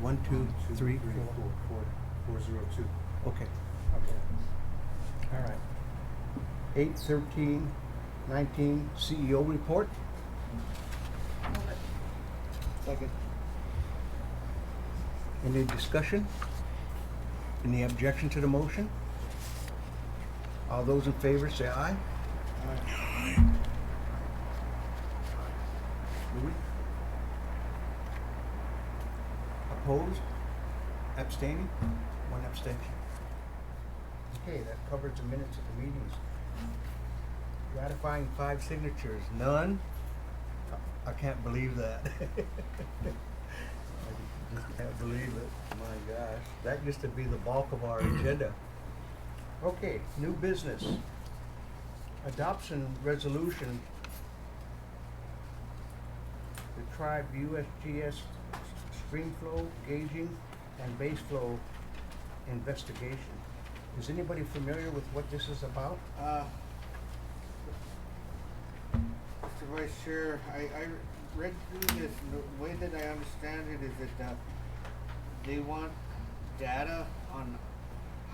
One, two, three, four. 402. Okay. Okay. All right. 8/13/19 CEO report. Move it. Second. Any discussion? Any objection to the motion? All those in favor say aye. Louis? Opposed? Abstaining? One abstention. Okay, that covers the minutes of the meetings. Ratifying 5 signatures, none? I can't believe that. I just can't believe it. My gosh, that used to be the bulk of our agenda. Okay, new business. Adoption resolution. The tribe USGS stream flow gauging and base flow investigation. Is anybody familiar with what this is about? Mr. Vice Chair, I read through this, and the way that I understand it is that they want data on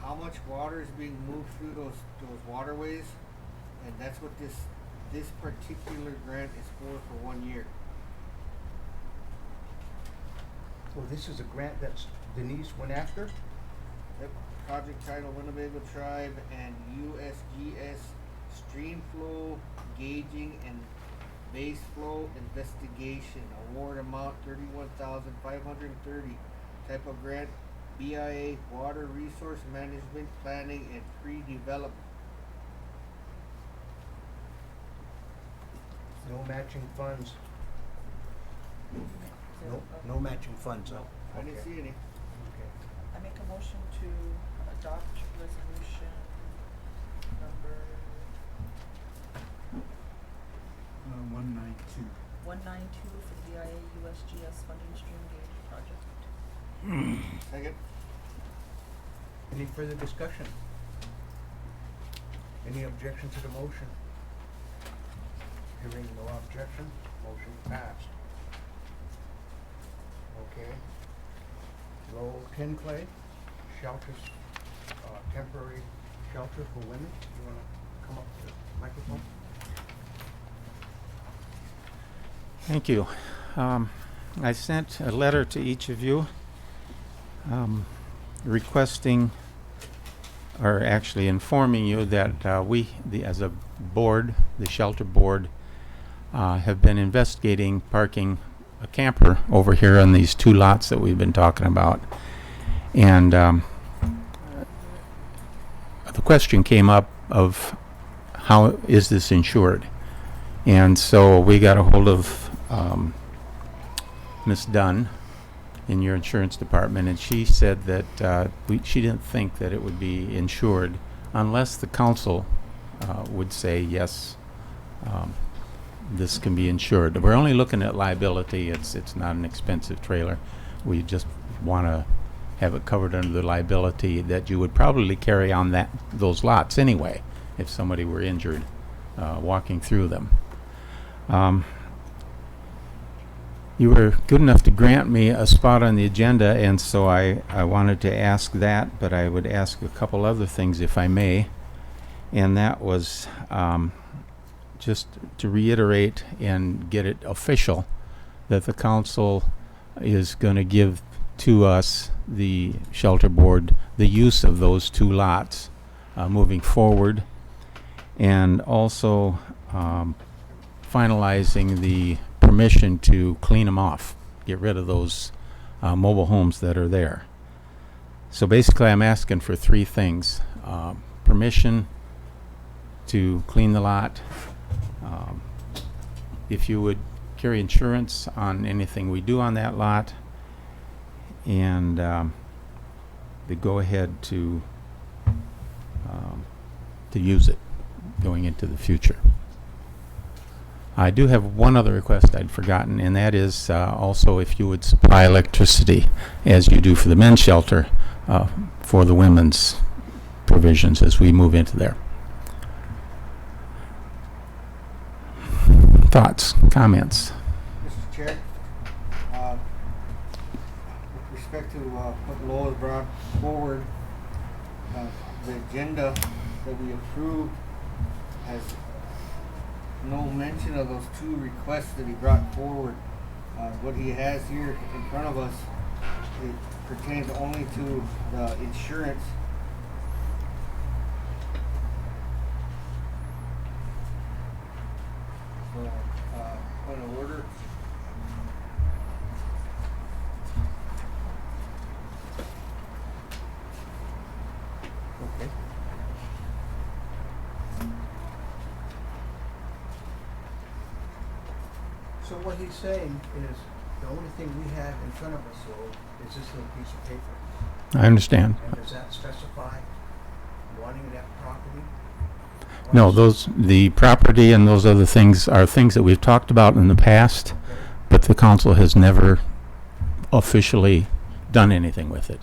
how much water is being moved through those waterways, and that's what this particular grant is for 1 year. So this is a grant that's Denise went after? Yep. Project title Winnebago Tribe and USGS stream flow gauging and base flow investigation. Award amount $31,530. Type of grant BIA Water Resource Management Planning and Pre-Development. No matching funds? No matching funds, huh? I didn't see any. Okay. I make a motion to adopt resolution number 192. 192 for the BIA USGS funding stream gauge project. Second. Any further discussion? Any objection to the motion? Hearing no objection, motion passed. Okay. Lowell Kinclay, shelters, temporary shelter for women. You wanna come up to the microphone? Thank you. I sent a letter to each of you requesting, or actually informing you that as a board, the shelter board, have been investigating parking a camper over here on these 2 lots that we've been talking about. And the question came up of how is this insured? And so we got a hold of Ms. Dunn in your insurance department, and she said that she didn't think that it would be insured unless the council would say yes, this can be insured. We're only looking at liability. It's not an expensive trailer. We just want to have it covered under the liability that you would probably carry on those lots anyway if somebody were injured walking through them. You were good enough to grant me a spot on the agenda, and so I wanted to ask that, but I would ask a couple other things if I may. And that was just to reiterate and get it official that the council is going to give to us, the shelter board, the use of those 2 lots moving forward, and also finalizing the permission to clean them off, get rid of those mobile homes that are there. So basically I'm asking for 3 things. Permission to clean the lot, if you would carry insurance on anything we do on that lot, and the go-ahead to use it going into the future. I do have one other request I'd forgotten, and that is also if you would supply electricity as you do for the men's shelter for the women's provisions as we move into there. Thoughts, comments? Mr. Chair, with respect to, what Lowell brought forward, the agenda that we approved has no mention of those two requests that he brought forward. What he has here in front of us, it pertains only to the insurance. So, point of order. Okay. So what he's saying is, the only thing we have in front of us, though, is this little piece of paper. I understand. And does that specify wanting that property? No, the property and those other things are things that we've talked about in the past, Okay. but the council has never officially done anything with it.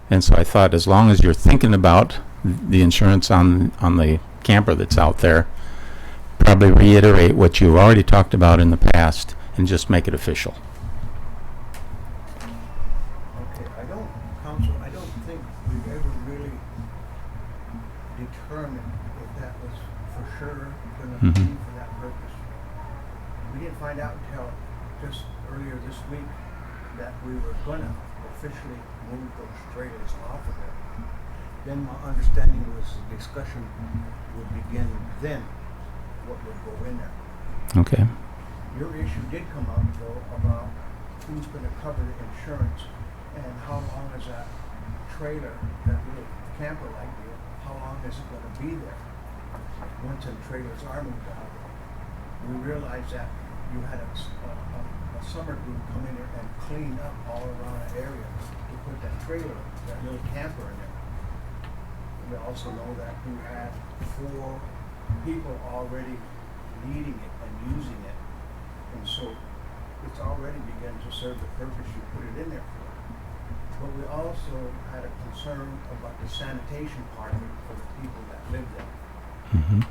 And so I thought, as long as you're thinking about the insurance on the camper that's out there, probably reiterate what you've already talked about in the past and just make it official. Okay, Council, I don't think we've ever really determined if that was for sure gonna be Mhm. for that purpose. We didn't find out until just earlier this week that we were gonna officially move those trailers off of there. Then my understanding was the discussion would begin then, what would go in there. Okay. Your issue did come up, though, about who's gonna cover the insurance and how long is that trailer, that little camper like deal, how long is it gonna be there? Once the trailers are moved out. We realized that you had a summer group come in there and clean up all around the area to put that trailer, that little camper in there. We also know that you had 4 people already needing it and using it. And so it's already begun to serve the purpose you put it in there for. But we also had a concern about the sanitation part of it for the people that live there. Hmm.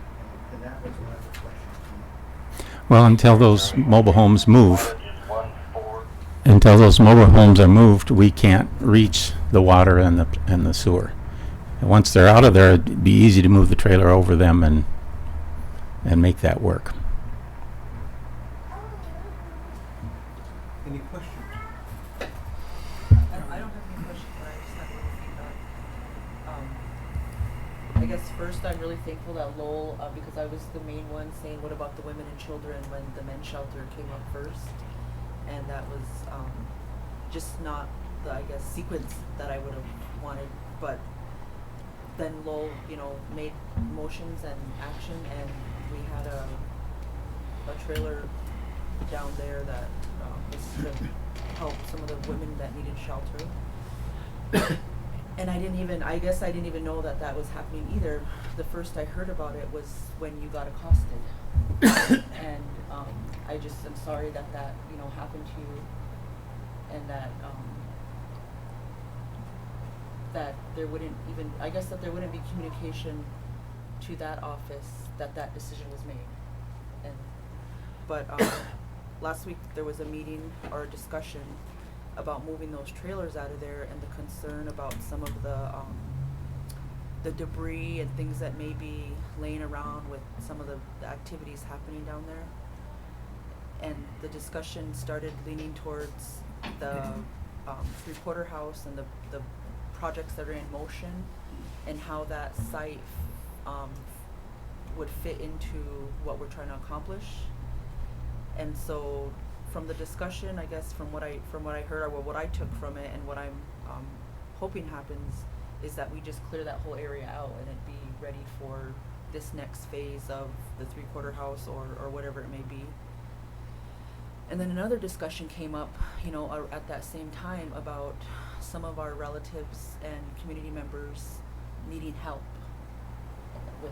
And that was one of the questions. Well, until those mobile homes move, are moved, we can't reach the water and the sewer. And once they're out of there, it'd be easy to move the trailer over them and make that work. Any questions? I don't have any questions, but I just have a little feedback. I guess first I'm really thankful that Lowell, because I was the main one saying, what about the women and children, when the men's shelter came up first? And that was, just not the, I guess, sequence that I would have wanted, but then Lowell, made motions and action, and we had a trailer down there that, was to help some of the women that needed shelter. And I guess I didn't even know that was happening either. The first I heard about it was when you got accosted. And, I just am sorry that happened to you, and that there wouldn't be communication to that office that decision was made. But last week there was a meeting or a discussion about moving those trailers out of there, and the concern about some of the debris and things that may be laying around with some of the activities happening down there. And the discussion started leaning towards the three-quarter house and the projects that are in motion, and how that site would fit into what we're trying to accomplish. And so from the discussion, I guess from what I heard, or what I took from it, and what I'm hoping happens, is that we just clear that whole area out and it be ready for this next phase of the three-quarter house or whatever it may be. And then another discussion came up, at that same time, about some of our relatives and community members needing help with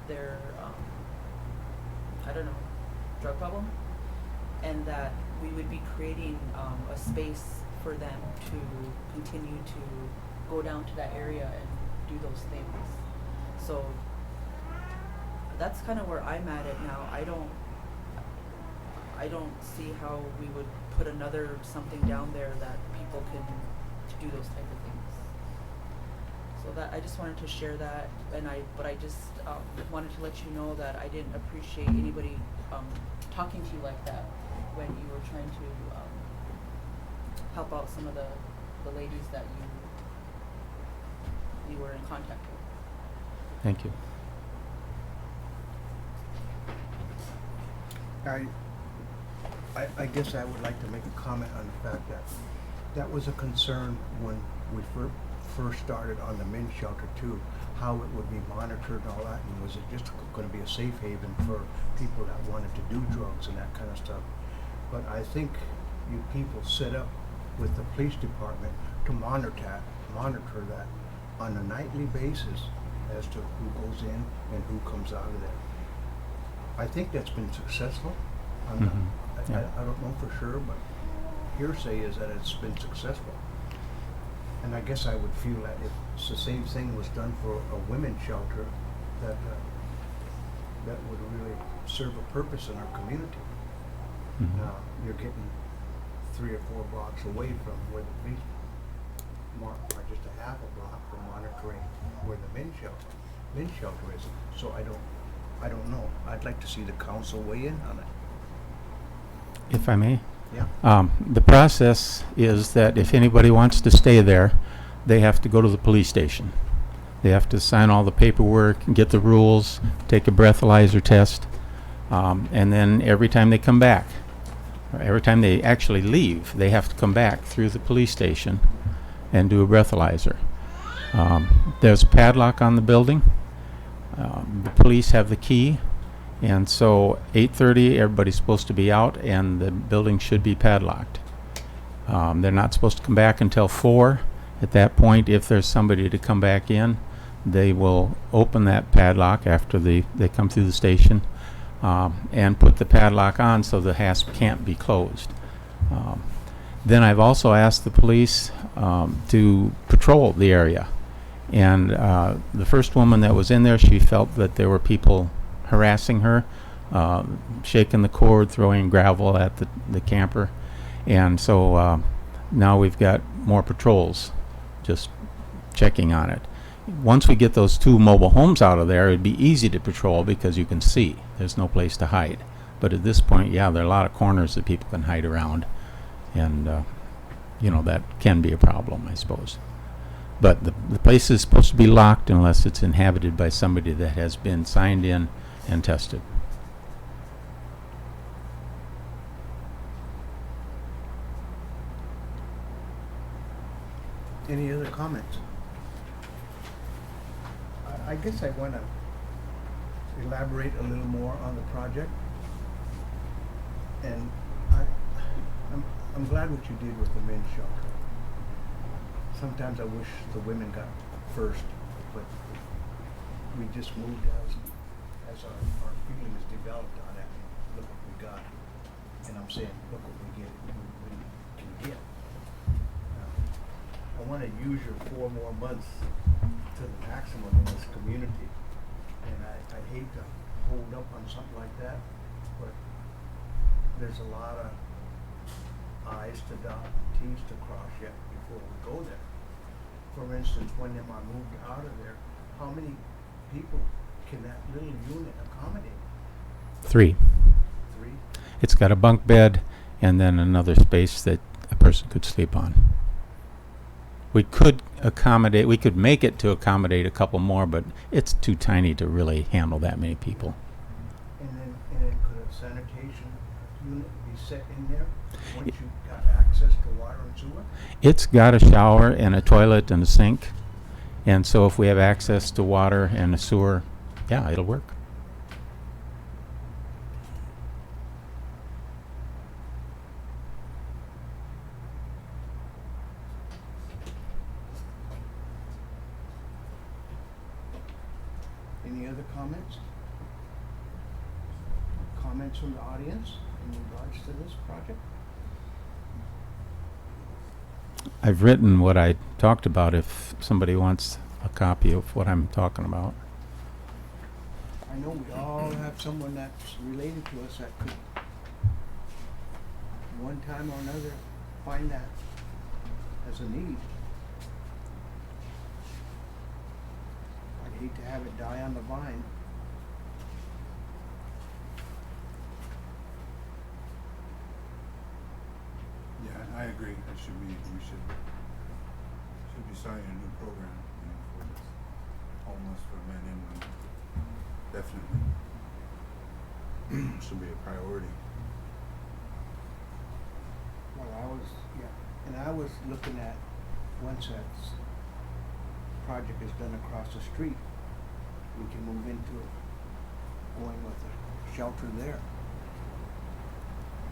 their drug problem, and that we would be creating a space for them to continue to go down to that area and do those things. So that's kind of where I'm at it now. I don't see how we would put another something down there that people can do those type of things. So that, I just wanted to share that, and but I just, wanted to let you know that I didn't appreciate anybody, talking to you like that when you were trying to, help out some of the ladies that you were in contact with. Thank you. I guess I would like to make a comment on the fact that that was a concern when we first started on the men's shelter too, how it would be monitored and all that, and was it just gonna be a safe haven for people that wanted to do drugs and that kind of stuff. But I think you people set up with the police department to monitor that on a nightly basis as to who goes in and who comes out of there. I think that's been successful. I'm not- Yeah. I don't know for sure, but hearsay is that it's been successful. And I guess I would feel that if the same thing was done for a women's shelter, that that would really serve a purpose in our community. Mhm. Now, you're getting 3 or 4 blocks away from where the police are just a half a block from monitoring where the men's shelter is. So I don't know. I'd like to see the council weigh in on it. If I may? Yeah. The process is that if anybody wants to stay there, they have to go to the police station. They have to sign all the paperwork, get the rules, take a breathalyzer test, and then every time they come back, or every time they actually leave, they have to come back through the police station and do a breathalyzer. There's a padlock on the building. The police have the key. And so 8:30, everybody's supposed to be out, and the building should be padlocked. They're not supposed to come back until 4. At that point, if there's somebody to come back in, they will open that padlock after they come through the station, and put the padlock on so the hasp can't be closed. Then I've also asked the police to patrol the area. And the first woman that was in there, she felt that there were people harassing her, shaking the cord, throwing gravel at the camper. And so now we've got more patrols just checking on it. Once we get those 2 mobile homes out of there, it'd be easy to patrol because you can see. There's no place to hide. But at this point, yeah, there are a lot of corners that people can hide around. And, that can be a problem, I suppose. But the place is supposed to be locked unless it's inhabited by somebody that has been signed in and tested. Any other comments? I guess I want to elaborate a little more on the project. And I'm glad what you did with the men's shelter. Sometimes I wish the women got first, but we just moved as our feelings developed on it. Look what we got. And I'm saying, look what we can get. I want to use your 4 more months to the maximum in this community. And I hate to hold up on something like that, but there's a lot of I's to dot, T's to cross yet before we go there. For instance, when I moved out of there, how many people can that little unit accommodate? 3. 3? It's got a bunk bed and then another space that a person could sleep on. We could make it to accommodate a couple more, but it's too tiny to really handle that many people. And then could a sanitation unit be set in there once you got access to water and sewer? It's got a shower and a toilet and a sink. And so if we have access to water and a sewer, yeah, it'll work. Any other comments? Comments from the audience in regards to this project? I've written what I talked about if somebody wants a copy of what I'm talking about. I know we all have someone that's related to us that could one time or another find that as a need. I'd hate to have it die on the vine. Yeah, I agree. We should be starting a new program, for this homeless for men and women. Definitely. Should be a priority. Well, and I was looking at, once that project is done across the street, we can move into going with a shelter there.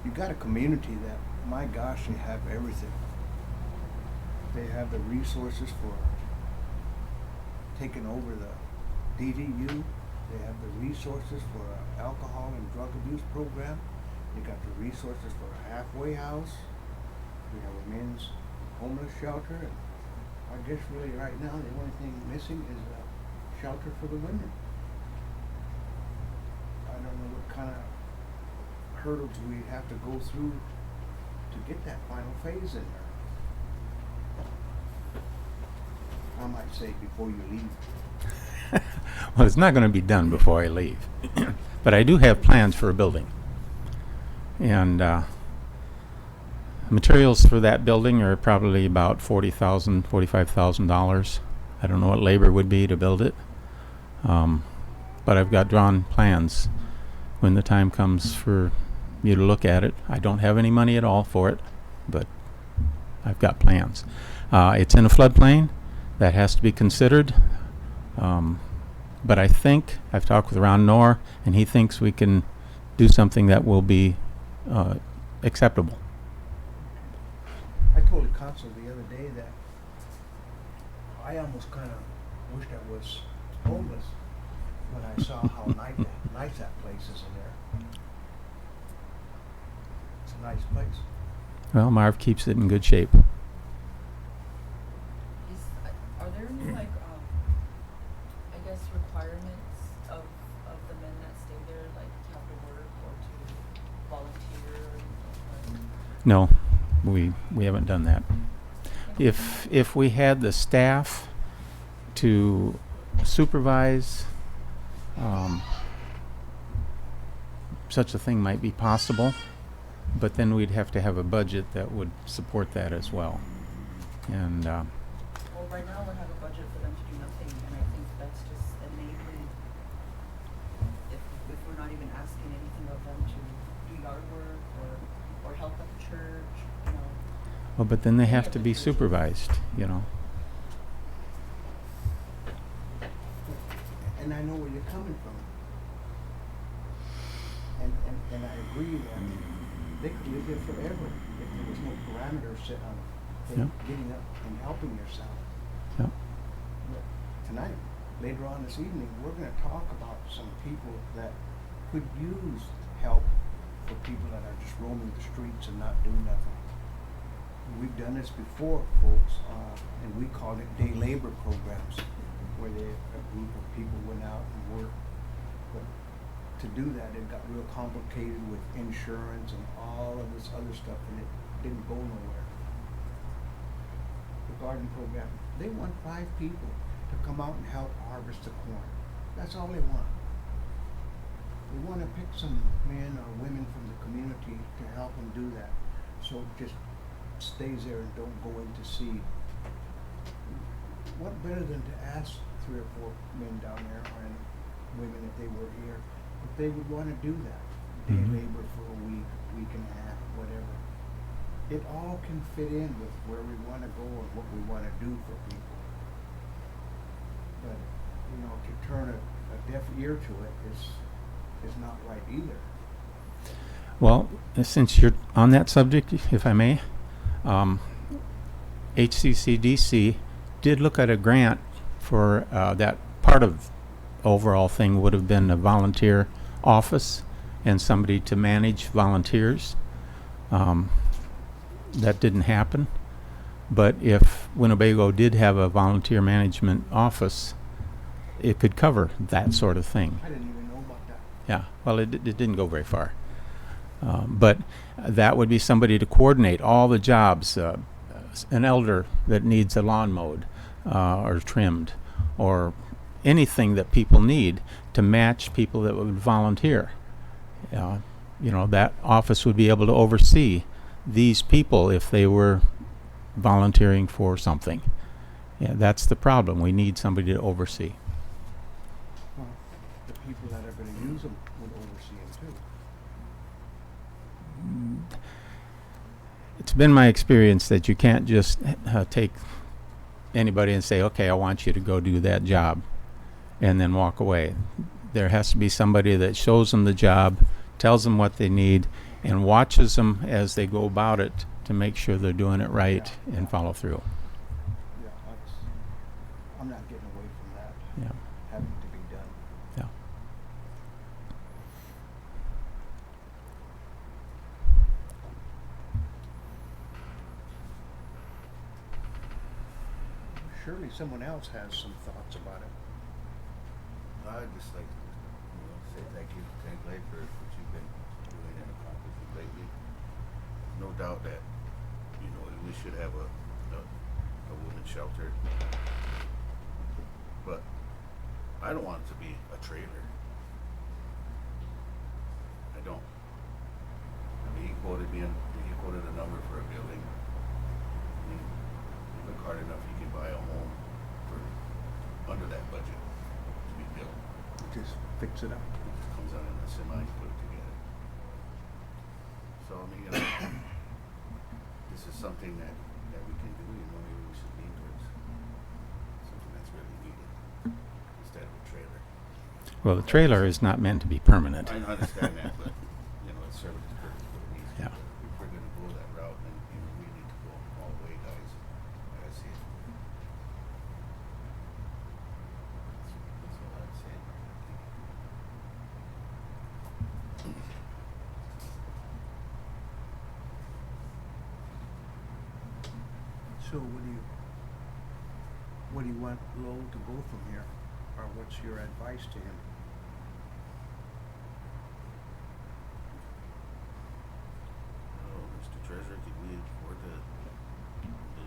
You got a community that, my gosh, they have everything. They have the resources for taking over the DDU. They have the resources for an alcohol and drug abuse program. They got the resources for a halfway house. We have a men's homeless shelter. And I guess really right now the only thing missing is a shelter for the women. I don't know what kind of hurdles we have to go through to get that final phase in there. I might say before you leave. Well, it's not going to be done before I leave. But I do have plans for a building. And materials for that building are probably about $40,000, $45,000. I don't know what labor would be to build it. But I've got drawn plans when the time comes for you to look at it. I don't have any money at all for it, but I've got plans. It's in a floodplain. That has to be considered. But I think, I've talked with Ron Knorr, and he thinks we can do something that will be acceptable. I told the council the other day that I almost kind of wished I was homeless when I saw how nice that place is in there. It's a nice place. Well, Marv keeps it in good shape. Are there any I guess requirements of the men that stay there, like to have to work or to volunteer or anything? No, we haven't done that. If we had the staff to supervise, such a thing might be possible, but then we'd have to have a budget that would support that as well. And Well, right now we have a budget for them to do nothing, and I think that's just enabling. If we're not even asking anything of them to do yard work or help at the church, well, but then they have to be supervised, And I know where you're coming from. And I agree that they could live there forever if there was no parameters set on Yeah. getting up and helping yourself. Yeah. But tonight, later on this evening, we're going to talk about some people that could use help for people that are just roaming the streets and not doing nothing. We've done this before, folks, and we called it day labor programs, where a group of people went out and worked. But to do that, it got real complicated with insurance and all of this other stuff, and it didn't go nowhere. The garden program, they want 5 people to come out and help harvest the corn. That's all they want. They want to pick some men or women from the community to help them do that. So it just stays there and don't go into seed. What better than to ask 3 or 4 men down there or women if they were here, if they would want to do that. Day Mhm. labor for a week and a half, whatever. It all can fit in with where we want to go and what we want to do for people. But, to turn a deaf ear to it is not right either. Well, since you're on that subject, if I may, HCCDC did look at a grant for that part of overall thing would have been a volunteer office and somebody to manage volunteers. That didn't happen. But if Winnebago did have a volunteer management office, it could cover that sort of thing. I didn't even know about that. Yeah, well, it didn't go very far. But that would be somebody to coordinate all the jobs. An elder that needs a lawn mowed or trimmed, or anything that people need to match people that would volunteer. That office would be able to oversee these people if they were volunteering for something. Yeah, that's the problem. We need somebody to oversee. Well, the people that are gonna use them would oversee them too. It's been my experience that you can't just take anybody and say, okay, I want you to go do that job, and then walk away. There has to be somebody that shows them the job, tells them what they need, and watches them as they go about it to make sure they're doing it right and follow through. Yeah, I'm not getting away from that Yeah. having to be done. Yeah. Surely someone else has some thoughts about it. I'd just like to, say thank you, thank Blake for what you've been doing and accomplishing lately. No doubt that, we should have a women's shelter. But I don't want it to be a trailer. I don't. I mean, he quoted a number for a building. I mean, you look hard enough, you can buy a home for under that budget to be built. Just fix it up. It comes out in a semi, you put it together. So, I mean, this is something that we can do, maybe we should lean towards something that's really needed instead of a trailer. Well, the trailer is not meant to be permanent. I understand that, but, it's serving its purpose, what it needs to Yeah. do. If we're gonna go that route, then, we need to go all the way, guys. I see it. That's all I'd say. So what do you want Lowell to go from here? Or what's your advice to him? Oh, Mr. Treasurer, could we afford the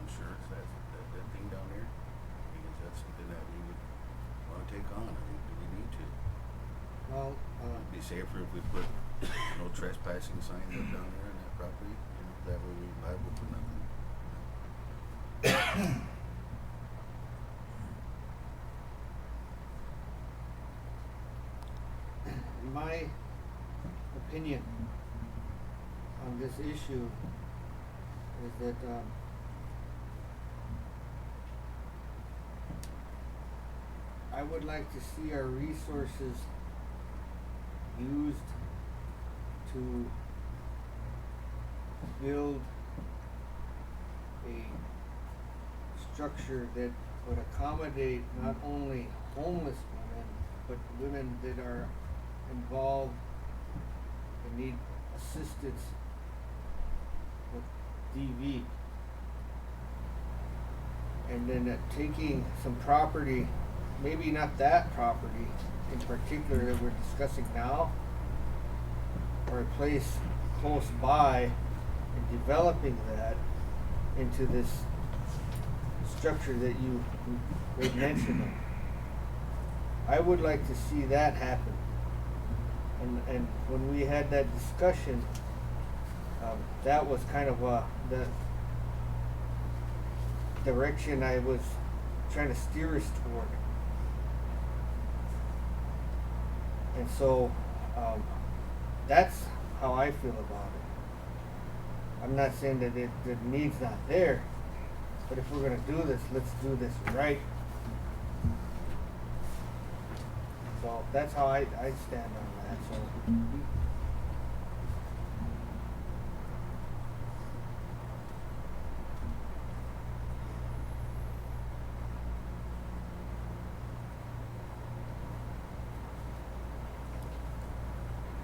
insurance, that thing down there? Because that's something that we would wanna take on, I mean, do we need to? Well, It'd be safer if we put no trespassing signs up down there on that property, that way we're liable for nothing. in my opinion on this issue is that I would like to see our resources used to build a structure that would accommodate not only homeless women, but women that are involved and need assistance with DV. And then taking some property, maybe not that property in particular that we're discussing now, or a place close by, and developing that into this structure that you made mention of. I would like to see that happen. And when we had that discussion, that was kind of the direction I was trying to steer us toward. And so that's how I feel about it. I'm not saying that the need's not there, but if we're gonna do this, let's do this right. So that's how I stand on that. So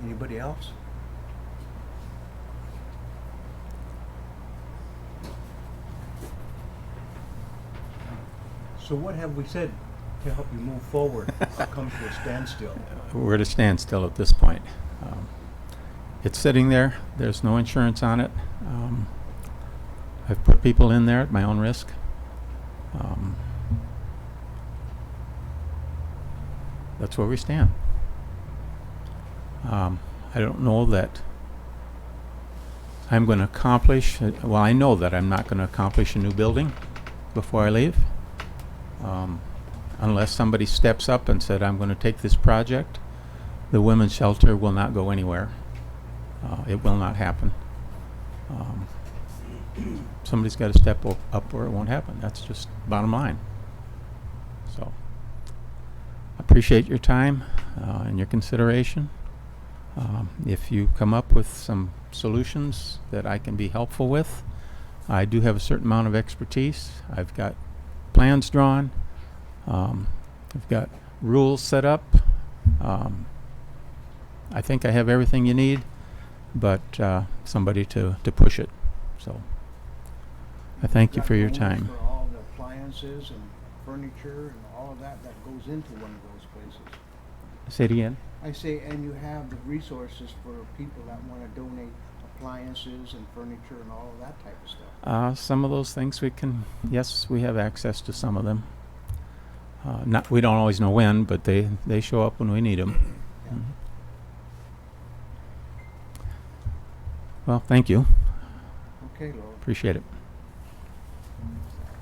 Anybody else? So what have we said to help you move forward or come to a standstill? We're at a standstill at this point. it's sitting there. There's no insurance on it. I've put people in there at my own risk. That's where we stand. I don't know that I'm going to accomplish, well, I know that I'm not going to accomplish a new building before I leave. Unless somebody steps up and said, I'm going to take this project, the women's shelter will not go anywhere. It will not happen. Somebody's got to step up or it won't happen. That's just bottom line. So, I appreciate your time and your consideration. If you come up with some solutions that I can be helpful with, I do have a certain amount of expertise. I've got plans drawn. I've got rules set up. I think I have everything you need, but somebody to push it. So I thank you for your Got time. owners for all the appliances and furniture and all of that goes into one of those places. Say it again. I say, and you have the resources for people that want to donate appliances and furniture and all of that type of stuff. Some of those things we can, yes, we have access to some of them. We don't always know when, but they show up when we need them. Yeah. Well, thank you. Okay, Lord. Appreciate it.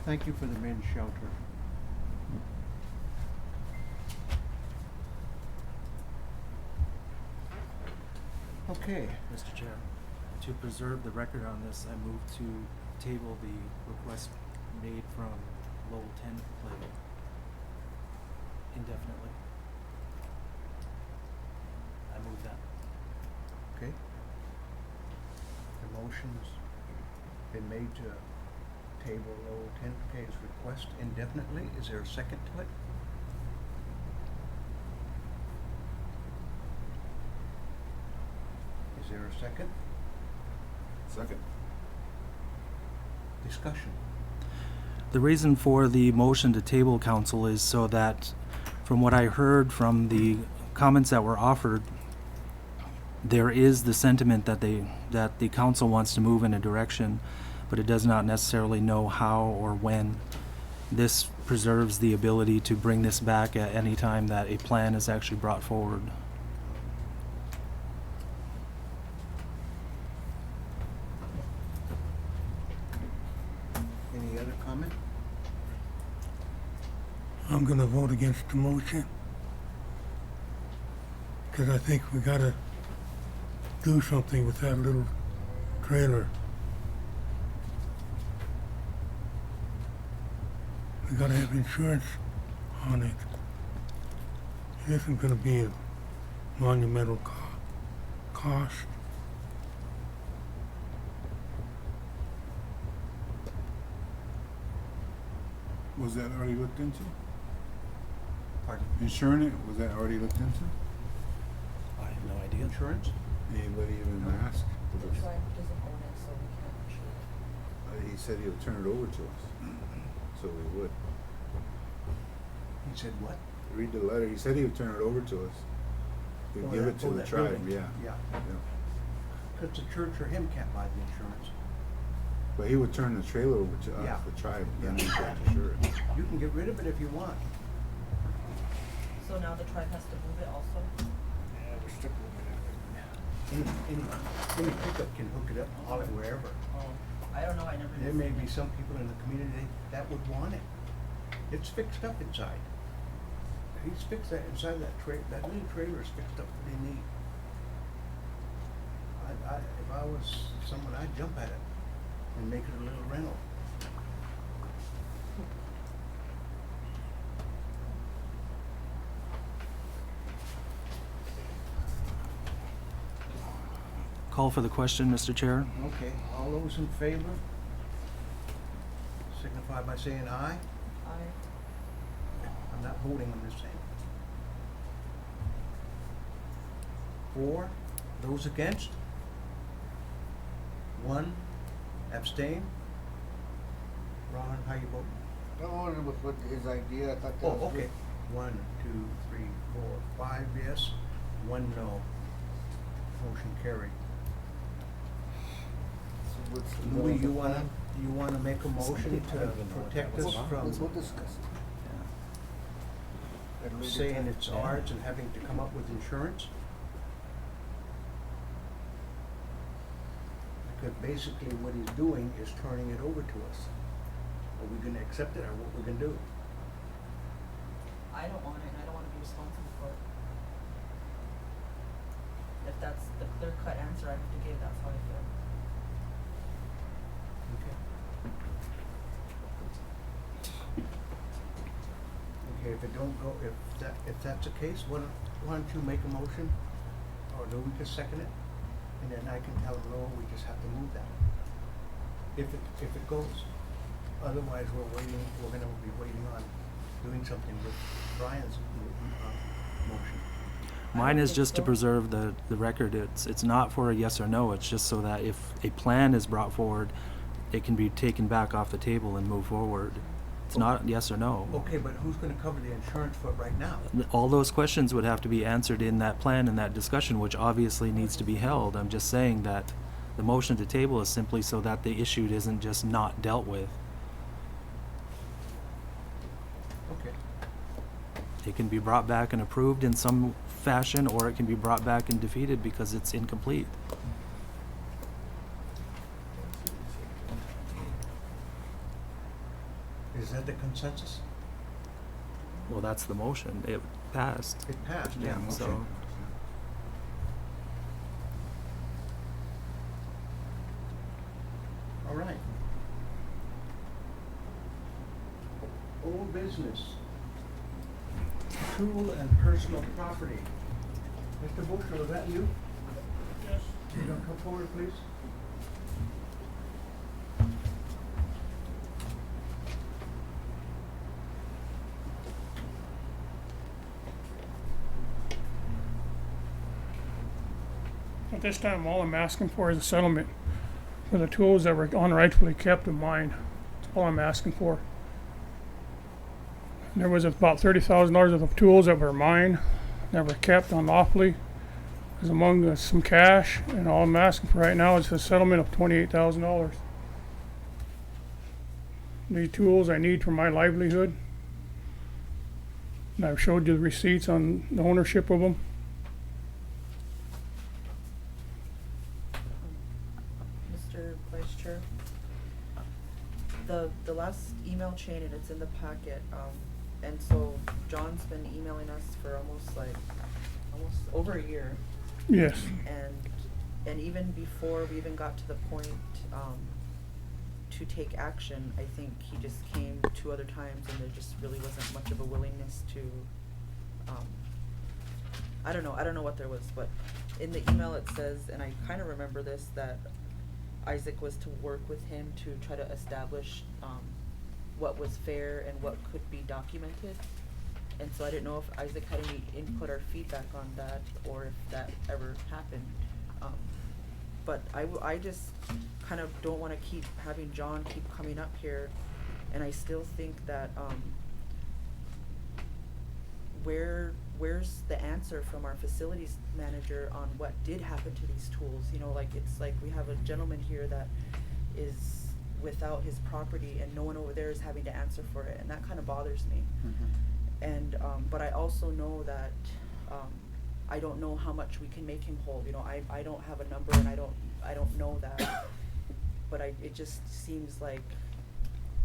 Thank you for the men's shelter. Okay, Mr. Chair, to preserve the record on this, I move to table the request made from Lowell 10 label indefinitely. I move that. okay. The motion's been made to table 10K's request indefinitely. Is there a second to it? Is there a second? Second. Discussion. The reason for the motion to table, council, is so that, from what I heard from the comments that were offered, there is the sentiment that the council wants to move in a direction, but it does not necessarily know how or when. This preserves the ability to bring this back at any time that a plan is actually brought forward. Any other comment? I'm gonna vote against the motion. Because I think we gotta do something with that little trailer. We gotta have insurance on it. It isn't gonna be a monumental cost. Was that already looked into? Pardon? Insuring it, was that already looked into? I have no idea. Insurance? Anybody even asked? The tribe doesn't own it, so we can't insure it. He said he would turn it over to us, so we would. He said what? Read the letter. He said he would turn it over to us. We'd give it to the that tribe. building. Yeah. Yeah, Yeah. because the church or him can't buy the insurance. But he would turn the trailer over to us, Yeah. the tribe, then Yeah. we could insure it. You can get rid of it if you want. So now the tribe has to move it also? Yeah, we're stuck with it. Any pickup can hook it up and haul it wherever. Oh, I don't know, I never. There may be some people in the community that would want it. It's fixed up inside. He's fixed that inside that little trailer is fixed up pretty neat. If I was someone, I'd jump at it and make it a little rental. Call for the question, Mr. Chair. Okay, all those in favor? Signify by saying aye. I'm not voting, I'm just saying. 4, those against? 1, abstain? Ron, how you voting? I wondered with his idea, I thought that Oh, was okay. good. 1, 2, 3, 4, 5 yes, 1 no. Motion carried. what's Louis, the you wanna, plan? you wanna make a motion to protect us from We'll discuss it. At a later saying time. it's ours and having to come up with insurance? Because basically what he's doing is turning it over to us. Are we gonna accept it or what we gonna do? I don't want it, and I don't wanna be responsible for it. If that's the clear-cut answer I have to give, that's how I feel. Okay. Okay, if it don't go, if that's the case, why don't you make a motion? Or do we just second it? And then I can tell him, no, we just have to move that. If it goes. Otherwise, we're gonna be waiting on doing something with Brian's motion. Mine is think just to so. preserve the record. It's not for a yes or no. It's just so that if a plan is brought forward, it can be taken back off the table and move forward. It's not yes or no. Okay, but who's gonna cover the insurance for it right now? All those questions would have to be answered in that plan and that discussion, which obviously needs to be held. I'm just saying that the motion to table is simply so that the issue isn't just not dealt with. Okay. It can be brought back and approved in some fashion, or it can be brought back and defeated because it's incomplete. Is that the consensus? Well, that's the motion. It passed. It passed, Yeah, yeah. so All right. Old business. Tool and personal property. Mr. Busher, is that you? Yes. You gonna come forward, please? At this time, all I'm asking for is a settlement for the tools that were unrightfully kept of mine. That's all I'm asking for. There was about $30,000 of tools that were mine, that were kept unlawfully. It was among some cash, and all I'm asking for right now is a settlement of $28,000. These tools I need for my livelihood. And I've showed you the receipts on the ownership of them. Mr. Vice Chair, the last email chain, and it's in the packet, and so John's been emailing us for almost over a year, Yes. and even before we even got to the point, to take action, I think he just came 2 other times and there just really wasn't much of a willingness to, I don't know what there was, but in the email it says, and I kinda remember this, that Isaac was to work with him to try to establish, what was fair and what could be documented. And so I didn't know if Isaac had any input or feedback on that, or if that ever happened. But I just kind of don't wanna keep having John keep coming up here, and I still think that, where's the answer from our facilities manager on what did happen to these tools? You know, like, it's like we have a gentleman here that is without his property and no one over there is having to answer for it, and that kinda bothers me. And, but I also know that, I don't know how much we can make him whole, you know, I don't have a number and I don't know that. But it just seems like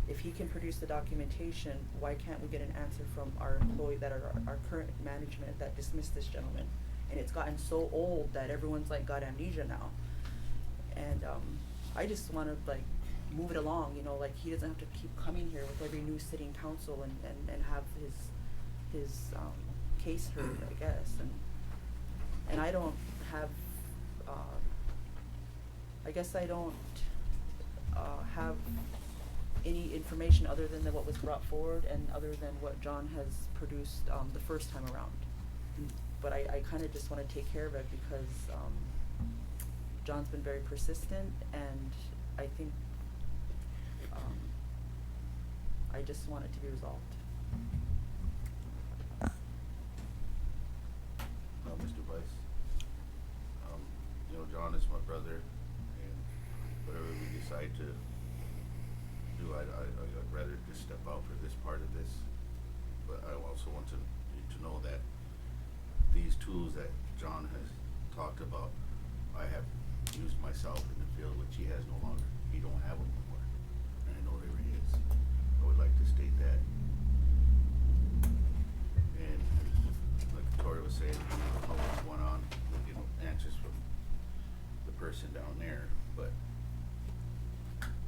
if he can produce the documentation, why can't we get an answer from our employee that are our current management that dismissed this gentleman? And it's gotten so old that everyone's like got amnesia now. And, I just wanna like move it along, you know, like he doesn't have to keep coming here with every new sitting council and have his case heard, I guess, and I don't have, I guess I don't, have any information other than what was brought forward and other than what John has produced, the first time around. But I kinda just wanna take care of it because, John's been very persistent, and I think, I just want it to be resolved. Mr. Vice, you know, John is my brother, and whatever we decide to do, I'd rather just step out for this part of this. But I also want you to know that these tools that John has talked about, I have used myself in the field, which he has no longer. He don't have them anymore. And I know there he is. I would like to state that. And like Victoria was saying, we don't know what's going on. We'll get answers from the person down there, but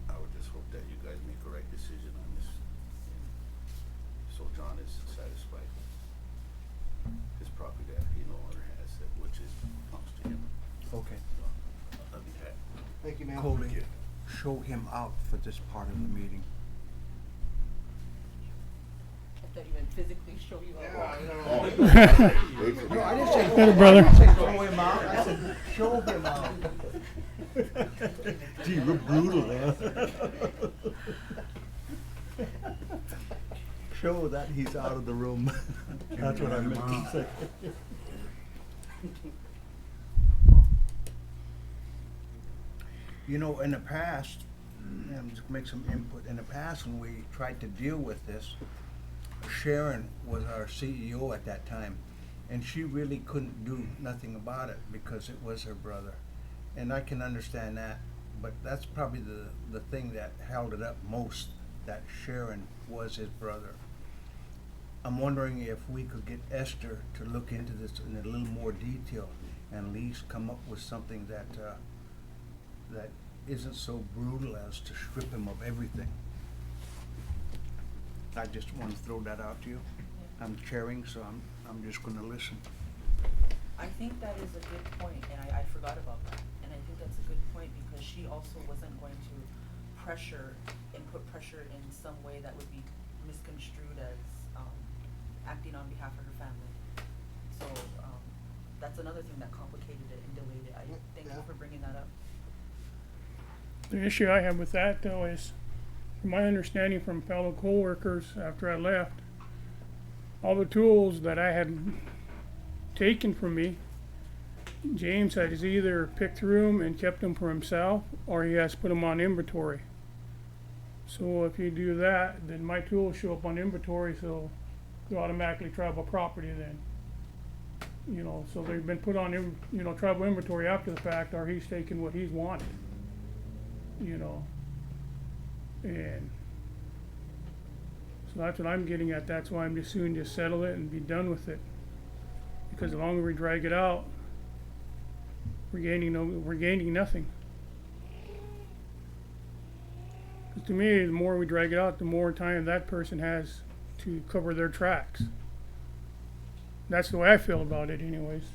I would just hope that you guys make a right decision on this. And so John is satisfied. His property that he no longer has, which is belongs to him. Okay. So I'll be happy. Thank you, ma'am. Coley, show him out for this part of the meeting. I thought you meant physically show you out. No, I didn't say. Better, brother. I didn't say throw him out, I said show him out. Gee, we're brutal, huh? Show that he's out of the room. That's what I meant to say. You know, in the past, and to make some input, in the past when we tried to deal with this, Sharon was our CEO at that time, and she really couldn't do nothing about it because it was her brother. And I can understand that, but that's probably the thing that held it up most, that Sharon was his brother. I'm wondering if we could get Esther to look into this in a little more detail and at least come up with something that that isn't so brutal as to strip him of everything. I just want to throw that out to you. I'm chairing, so I'm just gonna listen. I think that is a good point, and I forgot about that. And I think that's a good point because she also wasn't going to pressure and put pressure in some way that would be misconstrued as acting on behalf of her family. So that's another thing that complicated it and delayed it. I thank you for bringing that up. The issue I have with that though is, from my understanding from fellow co-workers after I left, all the tools that I had taken from me, James has either picked through them and kept them for himself, or he has put them on inventory. So if you do that, then my tools show up on inventory, so they're automatically tribal property then. You know, so they've been put on, tribal inventory after the fact, or he's taken what he's wanted. You know, and so that's what I'm getting at. That's why I'm just soon just settle it and be done with it. Because the longer we drag it out, we're gaining nothing. 'Cause to me, the more we drag it out, the more time that person has to cover their tracks. That's the way I feel about it, anyways.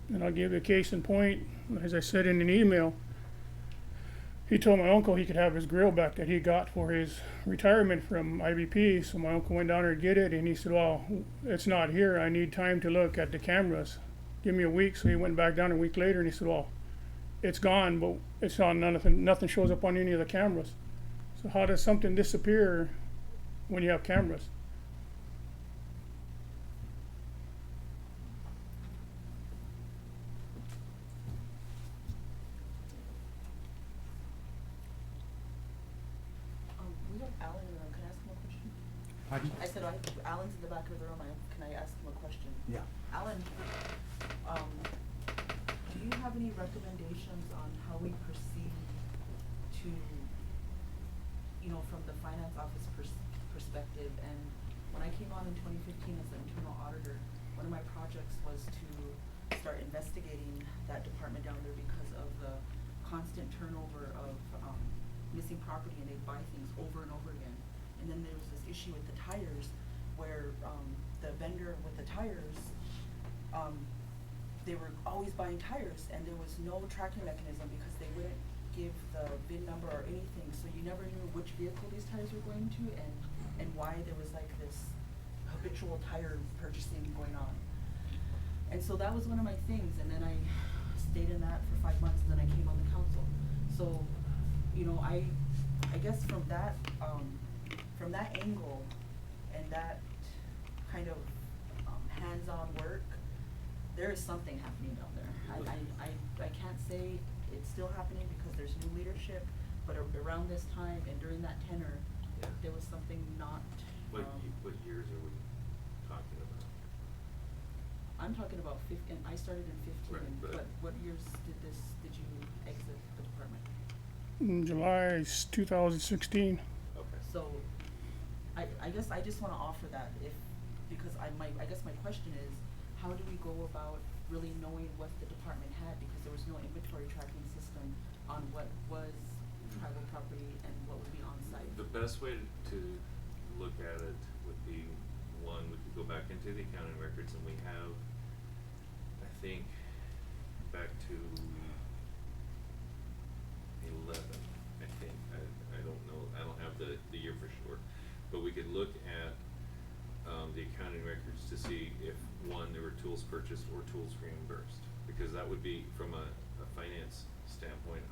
And I'll give you a case in point. As I said in an email, he told my uncle he could have his grill back that he got for his retirement from IBP. So my uncle went down there to get it, and he said, well, it's not here. I need time to look at the cameras. Give me a week. So he went back down a week later, and he said, well, it's gone, but it's on nothing shows up on any of the cameras. So how does something disappear when you have cameras? We have Alan in the room. Can I ask him a question? Pardon? I said, Alan's in the back of the room. Can I ask him a question? Yeah. Alan, do you have any recommendations on how we proceed to, from the finance office perspective? And when I came on in 2015 as the internal auditor, one of my projects was to start investigating that department down there because of the constant turnover of missing property, and they'd buy things over and over again. And then there was this issue with the tires where the vendor with the tires, they were always buying tires, and there was no tracking mechanism because they wouldn't give the VIN number or anything, so you never knew which vehicle these tires were going to and why there was like this habitual tire purchasing going on. And so that was one of my things, and then I stayed in that for 5 months, and then I came on the council. So, I guess from that angle and that kind of hands-on work, there is something happening down there. I can't say it's still happening because there's new leadership, but around this time and during that tenor, Yeah. there was something not, What years are we talking about? I'm talking about and I started in 15, Right, but- but what years did you exit the department? In July 2016. Okay. So, I guess I just wanna offer that because I guess my question is, how do we go about really knowing what the department had, because there was no inventory tracking system on what was tribal property and what would be on site? The best way to look at it would be, one, we could go back into the accounting records, and we have, I think, back to 11, I think. I don't know, I don't have the year for sure. But we could look at the accounting records to see if, one, there were tools purchased or tools reimbursed. Because that would be, from a finance standpoint,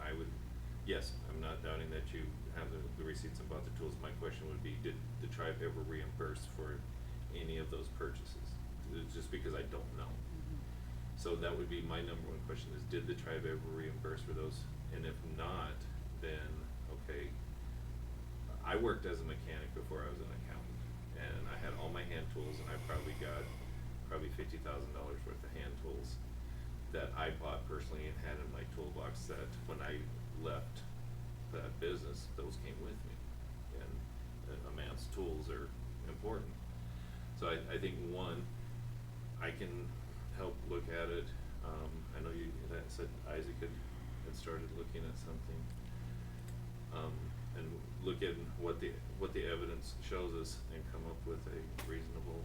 yes, I'm not doubting that you have the receipts and bought the tools. My question would be, did the tribe ever reimburse for any of those purchases? It's just because I don't know. So that would be my number one question, is did the tribe ever reimburse for those? And if not, then, okay, I worked as a mechanic before I was an accountant, and I had all my hand tools, and I probably got $50,000 worth of hand tools that I bought personally and had in my toolbox, that when I left that business, those came with me. And a man's tools are important. So I think, one, I can help look at it. I know you had said Isaac had started looking at something. And look at what the evidence shows us and come up with a reasonable.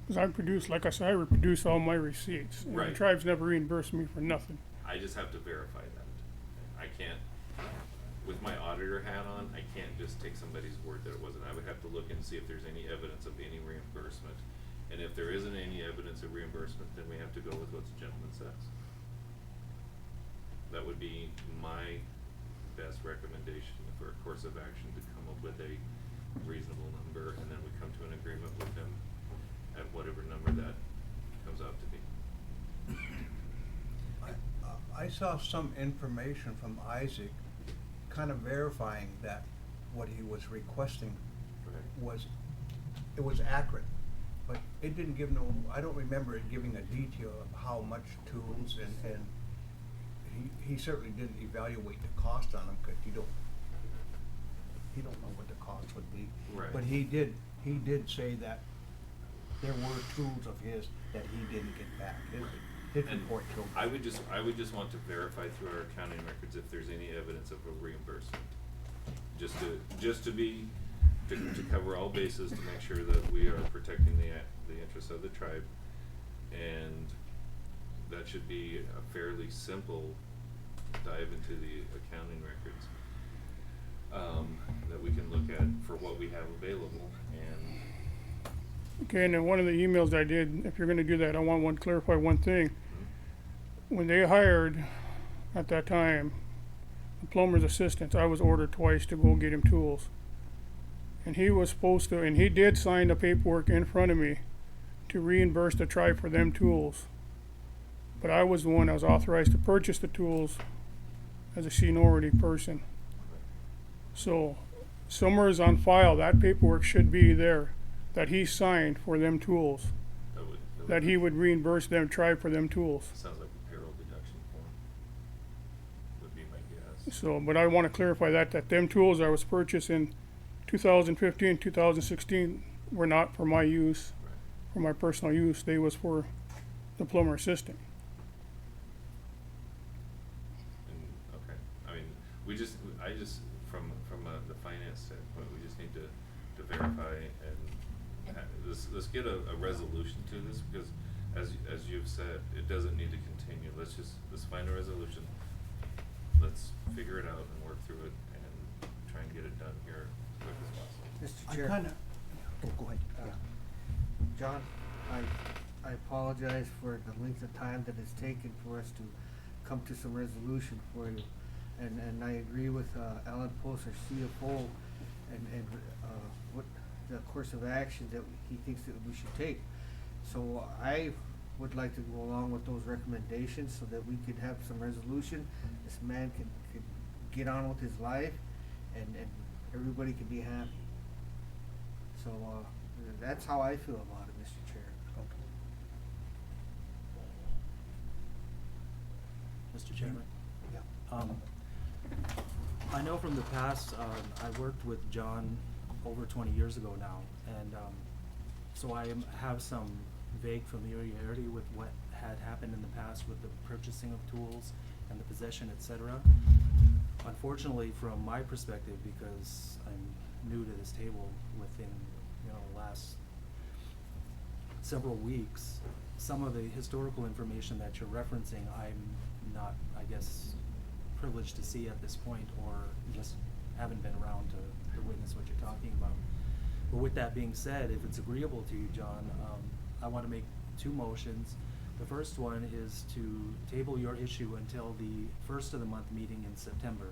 Because I produce, like I said, I reproduce all my receipts. And Right. the tribe's never reimbursed me for nothing. I just have to verify that. I can't, with my auditor hat on, I can't just take somebody's word that it wasn't. I would have to look and see if there's any evidence of any reimbursement. And if there isn't any evidence of reimbursement, then we have to go with what the gentleman says. That would be my best recommendation for a course of action, to come up with a reasonable number, and then we come to an agreement with them at whatever number that comes out to be. I saw some information from Isaac kind of verifying that what he was requesting was accurate. But it didn't give I don't remember it giving a detail of how much tools, and he certainly didn't evaluate the cost on them, because he don't know what the cost would be. Right. But he did say that there were tools of his that he didn't get back. His And report showed. I would just want to verify through our accounting records if there's any evidence of a reimbursement. Just to cover all bases, to make sure that we are protecting the interests of the tribe. And that should be a fairly simple dive into the accounting records, that we can look at for what we have available. And Okay, and then one of the emails I did, if you're gonna do that, I want to clarify one thing. When they hired, at that time, the plumber's assistant, I was ordered twice to go get him tools. And he was supposed to, and he did sign the paperwork in front of me to reimburse the tribe for them tools. But I was the one that was authorized to purchase the tools as a seniority person. So, somewhere is on file, that paperwork should be there, that he signed for them tools, that he would reimburse them tribe for them tools. sounds like a payroll deduction form, would be my guess. So, but I want to clarify that them tools I was purchasing 2015, 2016 were not for my use, Right. for my personal use. They was for the plumber assistant. And, okay, I mean, I just, from the finance standpoint, we just need to verify and let's get a resolution to this, because as you've said, it doesn't need to continue. Let's find a resolution. Let's figure it out and work through it and try and get it done here as quick as possible. Mr. I Chair. kinda, go ahead. Yeah. John, I apologize for the length of time that it's taken for us to come to some resolution for you. And I agree with Alan Post, our CFO, and what the course of action that he thinks that we should take. So I would like to go along with those recommendations so that we could have some resolution. This man can get on with his life and everybody can be happy. So, that's how I feel about it, Mr. Chair. Mr. Chairman? Yeah. I know from the past, I worked with John over 20 years ago now, and so have some vague familiarity with what had happened in the past with the purchasing of tools and the possession, etc. Unfortunately, from my perspective, because I'm new to this table within, the last several weeks, some of the historical information that you're referencing, I'm not, I guess, privileged to see at this point, or just haven't been around to witness what you're talking about. But with that being said, if it's agreeable to you, John, I want to make two motions. The first one is to table your issue until the first of the month meeting in September.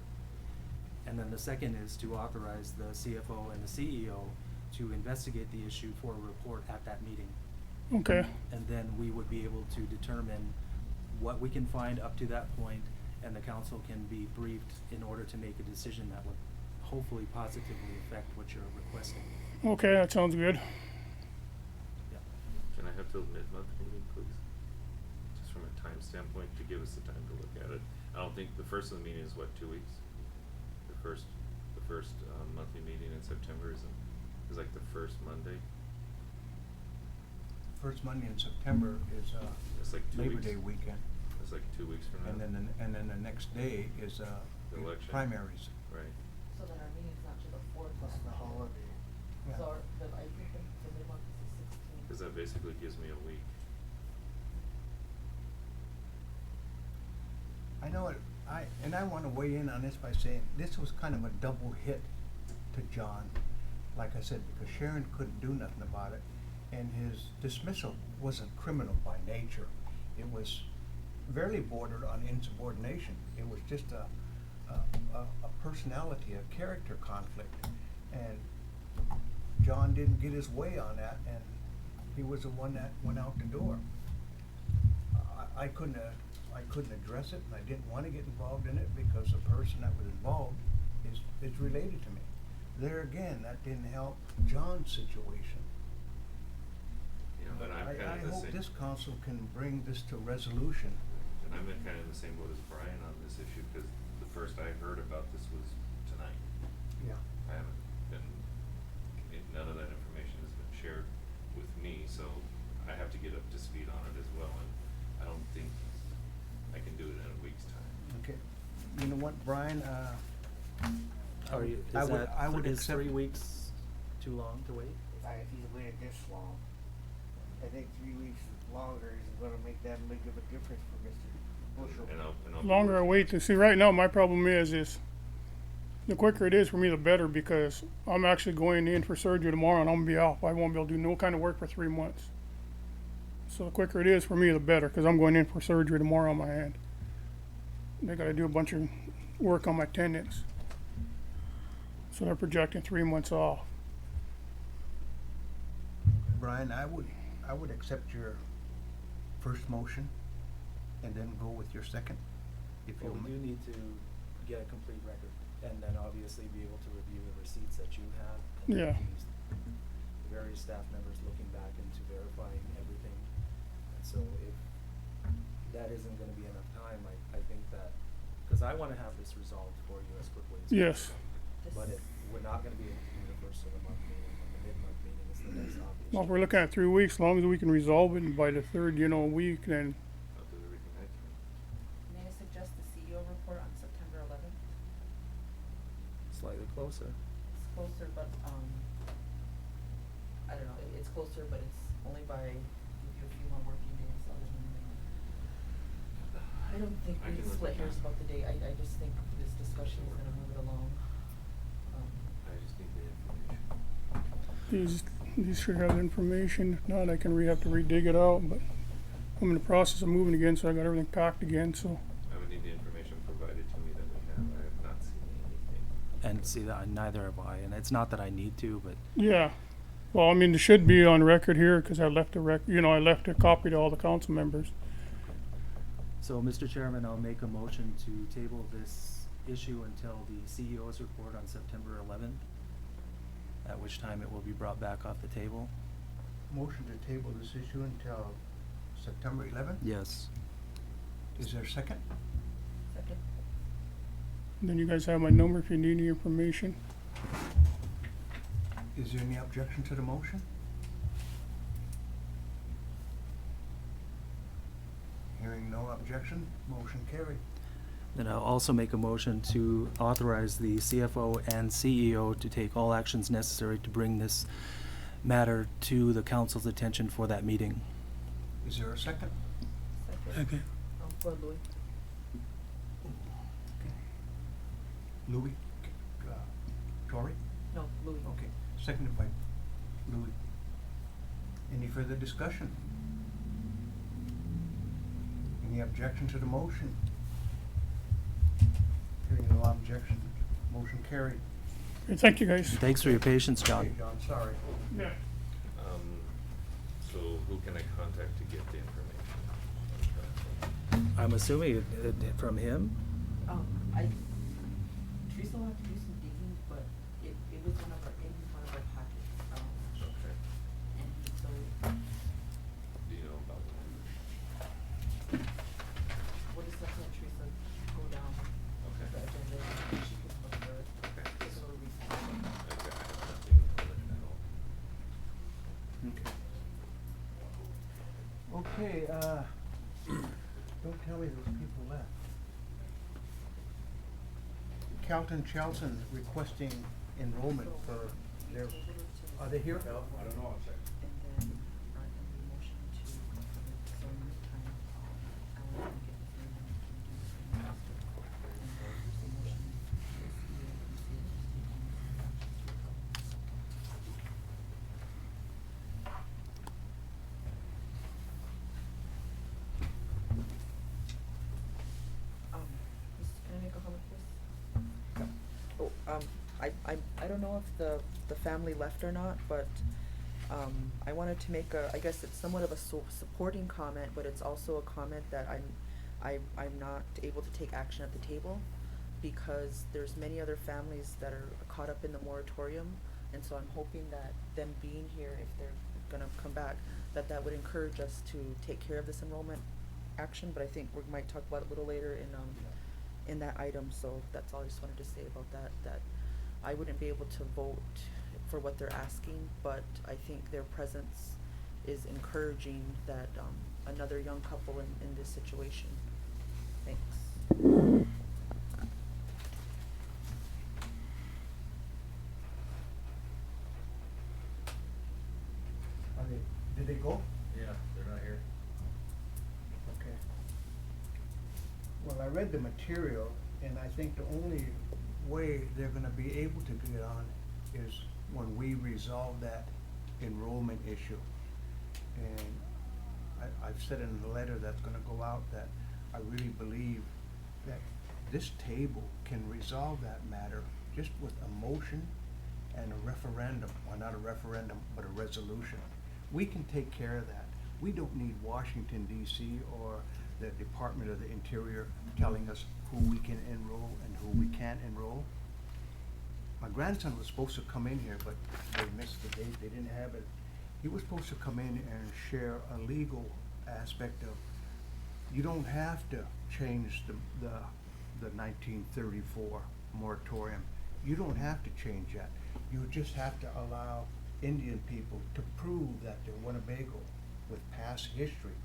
And then the second is to authorize the CFO and the CEO to investigate the issue for a report at that meeting. Okay, And then we would be able to determine what we can find up to that point, and the council can be briefed in order to make a decision that would hopefully positively affect what you're requesting. okay, that sounds good. Yeah. Can I have till mid-month meeting, please? Just from a time standpoint, to give us the time to look at it. I don't think, the first of the meeting is what, 2 weeks? The first monthly meeting in September is like the first Monday? First Monday in September is, It's like 2 Labor weeks. Day weekend, It's like 2 weeks from now. and then the next day is, The election. primaries. Right. So then our meeting's not till the fourth. Plus the holiday. Yeah. So I think the mid-month is the 16th. Cause that basically gives me a week. I know it, I wanna weigh in on this by saying, this was kind of a double hit to John, like I said, because Sharon couldn't do nothing about it, and his dismissal wasn't criminal by nature. It was barely bordered on insubordination. It was just a personality, a character conflict, and John didn't get his way on that, and he was the one that went out the door. I couldn't address it, and I didn't wanna get involved in it because the person that was involved is related to me. There again, that didn't help John's situation. You know, and I'm I kinda the hope same. this council can bring this to resolution. And I'm in kind of the same boat as Brian on this issue, cause the first I heard about this was tonight. Yeah. I haven't been, none of that information has been shared with me, so I have to get up to speed on it as well, and I don't think I can do it in a week's time. Okay. You know what, Brian, Are you, I would is accept. 3 weeks too long to wait? If he's waited this long, I think 3 weeks longer is gonna make that big of a difference for Mr. Bushel. And I'll be Longer I working- wait to see, right now, my problem is the quicker it is for me, the better, because I'm actually going in for surgery tomorrow and I'm gonna be off. I won't be able to do no kind of work for 3 months. So the quicker it is for me, the better, cause I'm going in for surgery tomorrow on my hand. They gotta do a bunch of work on my tendons. So they're projecting 3 months off. Brian, I would accept your first motion and then go with your second, if Well, you. we do need to get a complete record, and then obviously be able to review the receipts that you have. And Yeah. use the various staff members looking back into verifying everything. And so if that isn't gonna be enough time, I think that, cause I wanna have this resolved for you as quickly as Yes. possible. But if we're not gonna be able to do the first of the month meeting, then the mid-month meeting is the next obvious. Well, if we're looking at 3 weeks, as long as we can resolve it by the third, week, then I'll do everything I can. May I suggest the CEO report on September 11th? Slightly closer. It's closer, but, I don't know, it's closer, but it's only by maybe a few more working days other than that. I don't think I we can look split at hairs that. about the date, I just think this discussion is gonna move it along. I just need the information. these should have the information. If not, I can have to redig it out, but I'm in the process of moving again, so I got everything packed again, so. I would need the information provided to me that we have. I have not seen anything. And see, that neither have I, and it's not that I need to, but Yeah, Well, I mean, it should be on record here, cause I left I left a copy to all the council members. So, Mr. Chairman, I'll make a motion to table this issue until the CEO's report on September 11th, at which time it will be brought back off the table. Motion to table this issue until September 11th. Yes. Is there a second? Second. Then you guys have my number if you need any information. Is there any objection to the motion? Hearing no objection, motion carried. Then I'll also make a motion to authorize the CFO and CEO to take all actions necessary to bring this matter to the council's attention for that meeting. Is there a second? Second. Okay. Go ahead, Louis. Louis? Tori? No, Louis. Okay, seconded by Louis. Any further discussion? Any objection to the motion? Hearing no objection, motion carried. Okay, thank you, guys. Thanks for your patience, John. Okay, John, sorry. Yeah. So who can I contact to get the information? I'm assuming from him? Teresa will have to do some digging, but it was in one of our packets, Okay. and so, Do you know about that? we'll just have to let Teresa go down Okay. the agenda, and she can look for it, Okay. just a little research. Okay, I have nothing on it at all. Okay, don't tell me those people left. Calton Charlton requesting enrollment for their, are they here? And then, and the motion to, so in this time, Alan can get the thing and do the thing after. And then there's the motion, can I make a comment, please? Oh, I don't know if the family left or not, but, I wanted to make I guess it's somewhat of a supporting comment, but it's also a comment that I'm not able to take action at the table, because there's many other families that are caught up in the moratorium, and so I'm hoping that them being here, if they're gonna come back, that would encourage us to take care of this enrollment action, but I think we might talk about it a little later in that item, so that's all I just wanted to say about that I wouldn't be able to vote for what they're asking, but I think their presence is encouraging that, another young couple in this situation. Thanks. Did they go? Yeah, they're not here. Okay. Well, I read the material, and I think the only way they're gonna be able to get on is when we resolve that enrollment issue. And I've said in the letter that's gonna go out that I really believe that this table can resolve that matter just with a motion and a referendum, or not a referendum, but a resolution. We can take care of that. We don't need Washington DC or the Department of the Interior telling us who we can enroll and who we can't enroll. My grandson was supposed to come in here, but they missed the date, they didn't have it. He was supposed to come in and share a legal aspect of, you don't have to change the 1934 moratorium. You don't have to change that. You just have to allow Indian people to prove that they're Winnebago with past history,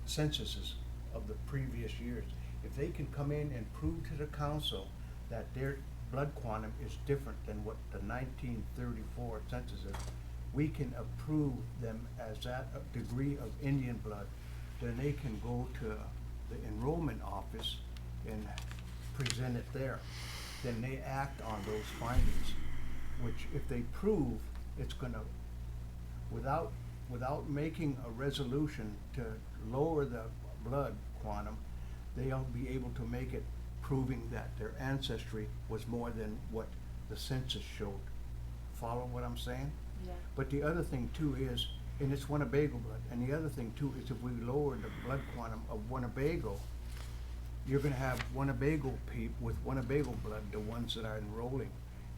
censuses of the previous years. If they can come in and prove to the council that their blood quantum is different than what the 1934 census is, we can approve them as that degree of Indian blood, then they can go to the enrollment office and present it there. Then they act on those findings, which if they prove, it's gonna, without making a resolution to lower the blood quantum, they'll be able to make it proving that their ancestry was more than what the census showed Follow what I'm saying? Yeah. But the other thing too is, and it's Winnebago blood, and the other thing too is if we lower the blood quantum of Winnebago, you're gonna have Winnebago with Winnebago blood, the ones that are enrolling,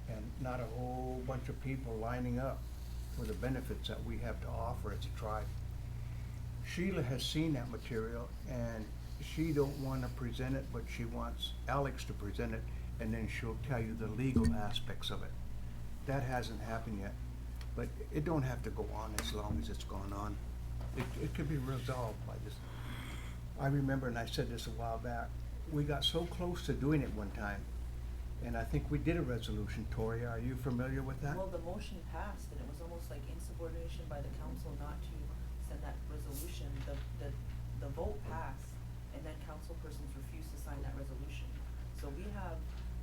and not a whole bunch of people lining up for the benefits that we have to offer as a tribe. Sheila has seen that material, and she don't wanna present it, but she wants Alex to present it, and then she'll tell you the legal aspects of it. That hasn't happened yet, but it don't have to go on as long as it's gone on. It could be resolved by this. I remember, and I said this a while back, we got so close to doing it one time, and I think we did a resolution. Tori, are you familiar with that? Well, the motion passed, and it was almost like insubordination by the council not to send that resolution. The vote passed, and then councilpersons refused to sign that resolution. So we have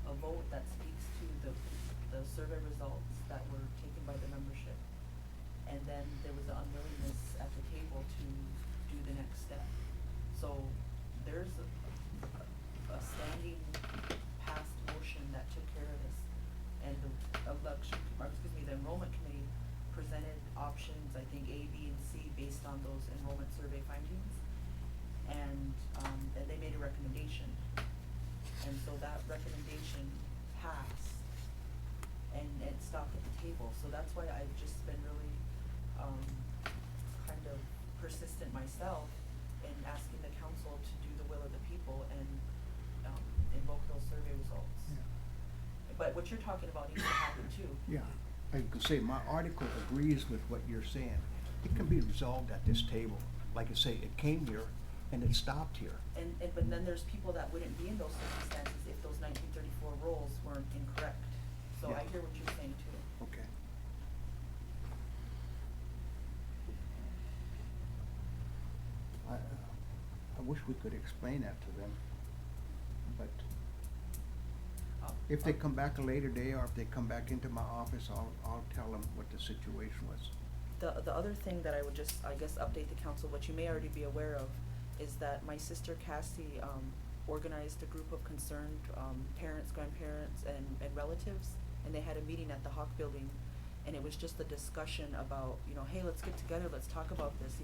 a vote that speaks to the survey results that were taken by the membership. And then there was an unwillingness at the table to do the next step. So there's a standing past motion that took care of this. And the enrollment committee presented options, I think A, B, and C, based on those enrollment survey findings. And they made a recommendation. And so that recommendation passed, and it stopped at the table. So that's why I've just been really, kind of persistent myself in asking the council to do the will of the people and, invoke those survey results. Yeah. But what you're talking about needs to happen too. Yeah, I can say, my article agrees with what you're saying. It can be resolved at this table. Like I say, it came here and it stopped here. But then there's people that wouldn't be in those circumstances if those 1934 rolls weren't incorrect. So I Yeah. hear what you're saying too. Okay. I wish we could explain that to them, but if they come back a later day, or if they come back into my office, I'll tell them what the situation was. The other thing that I would just, I guess, update the council, what you may already be aware of, is that my sister Cassie, organized a group of concerned, parents, grandparents, and relatives, and they had a meeting at the Hawk Building, and it was just a discussion about, hey, let's get together, let's talk about this,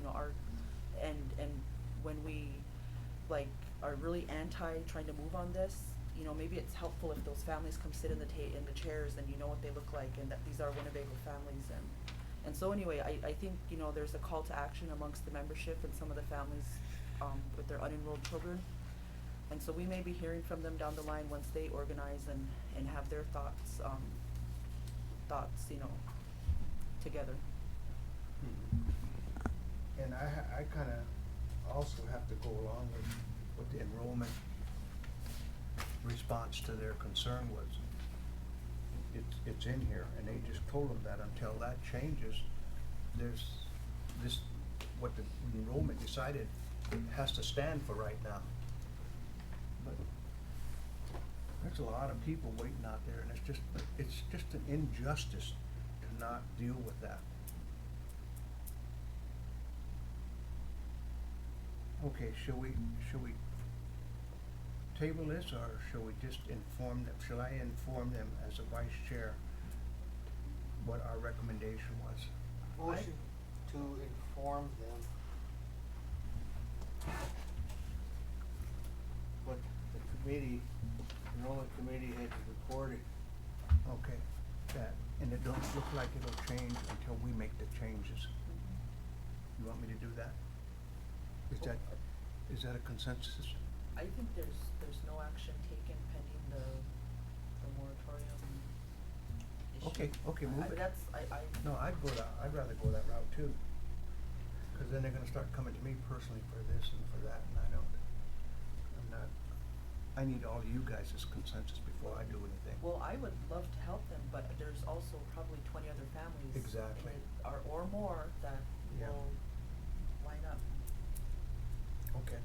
and when we, like, are really anti trying to move on this, maybe it's helpful if those families come sit in the chairs and you know what they look like, and that these are Winnebago families, and so anyway, I think, there's a call to action amongst the membership and some of the families, with their unenrolled children. And so we may be hearing from them down the line once they organize and have their thoughts, together. And I kinda also have to go along with what the enrollment response to their concern was. It's in here, and they just told them that until that changes, there's this, what the enrollment decided has to stand for right now. But there's a lot of people waiting out there, and it's just an injustice to not deal with that. Okay, shall we table this, or shall we just inform them, shall I inform them as a vice chair what our recommendation was? Motion to inform them what the committee, enrollment committee had reported. Okay, that, and it don't look like it'll change until we make the changes. You want me to do that? Is that a consensus? I think there's no action taken pending the moratorium issue. Okay, move it. No, I'd rather go that route too. Cause then they're gonna start coming to me personally for this and for that, and I need all of you guys' consensus before I do anything. Well, I would love to help them, but there's also probably 20 other families. Exactly. Or more that Yeah. will line up. Okay.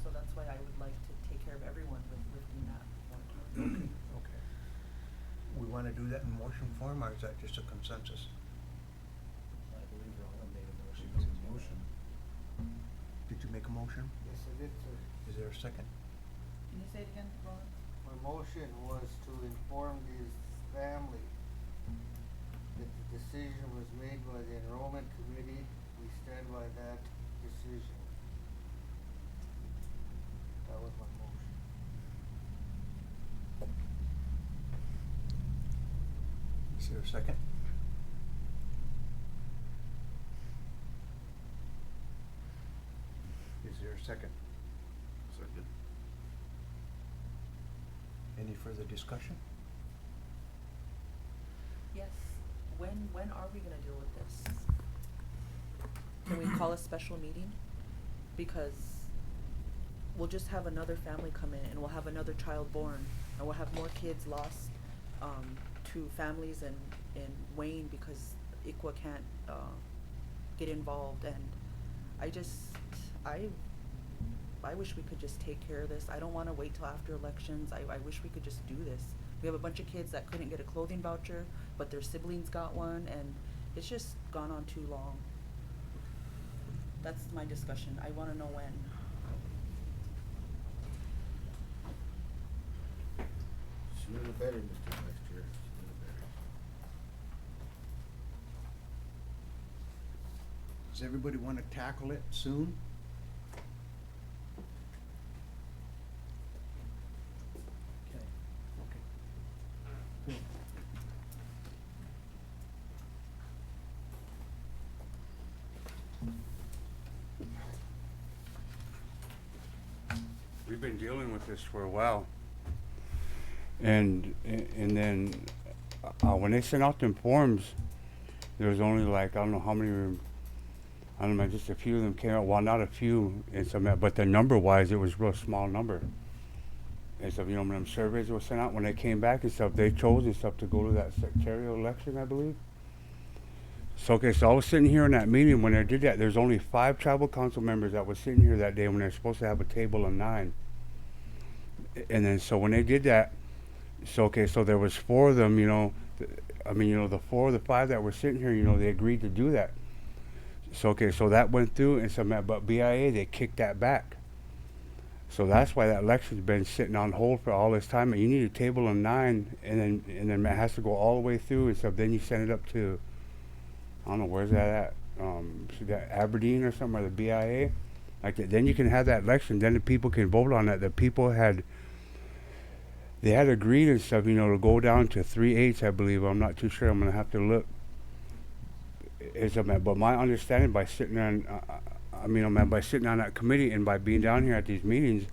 So that's why I would like to take care of everyone within that moratorium. Okay. We wanna do that in motion form, or is that just a consensus? I believe Ron made a motion. Motion. Did you make a motion? Yes, I did, sir. Is there a second? Can you say it again, Ron? My motion was to inform this family that the decision was made by the enrollment committee. We stand by that decision. That was my motion. Is there a second? Is there a second? Second. Any further discussion? Yes, when are we gonna deal with this? Can we call a special meeting? Because we'll just have another family come in and we'll have another child born and we'll have more kids lost, to families in Wayne because ICWA can't, get involved, and I wish we could just take care of this. I don't wanna wait till after elections. I wish we could just do this. We have a bunch of kids that couldn't get a clothing voucher, but their siblings got one, and it's just gone on too long. That's my discussion. I wanna know when. Sooner the better, Mr. Vice Chair, sooner the better. Does everybody wanna tackle it soon? Okay, okay. Good. We've been dealing with this for a while. And then, when they sent out them forms, there was only like, I don't know how many, I don't know, just a few of them came out. Well, not a few, and some, but the number-wise, it was a real small number. And so, you know, when them surveys were sent out, when they came back and stuff, they chose and stuff to go to that secretarial election, I believe. So, okay, so I was sitting here in that meeting when they did that. There's only 5 tribal council members that was sitting here that day when they're supposed to have a table of 9. And then, so when they did that, so, okay, so there was 4 of them, you know, I mean, you know, the 4 of the 5 that were sitting here, you know, they agreed to do that. So, okay, so that went through, and so, but BIA, they kicked that back. So that's why that election's been sitting on hold for all this time. And you need a table of 9, and then it has to go all the way through, and so then you send it up to, I don't know, where's that at? Should that Aberdeen or something, or the BIA? Like that, then you can have that election, then the people can vote on that. The people had agreed and stuff, you know, to go down to 3/8, I believe. I'm not too sure. I'm gonna have to look. But my understanding by sitting on, by sitting on that committee and by being down here at these meetings,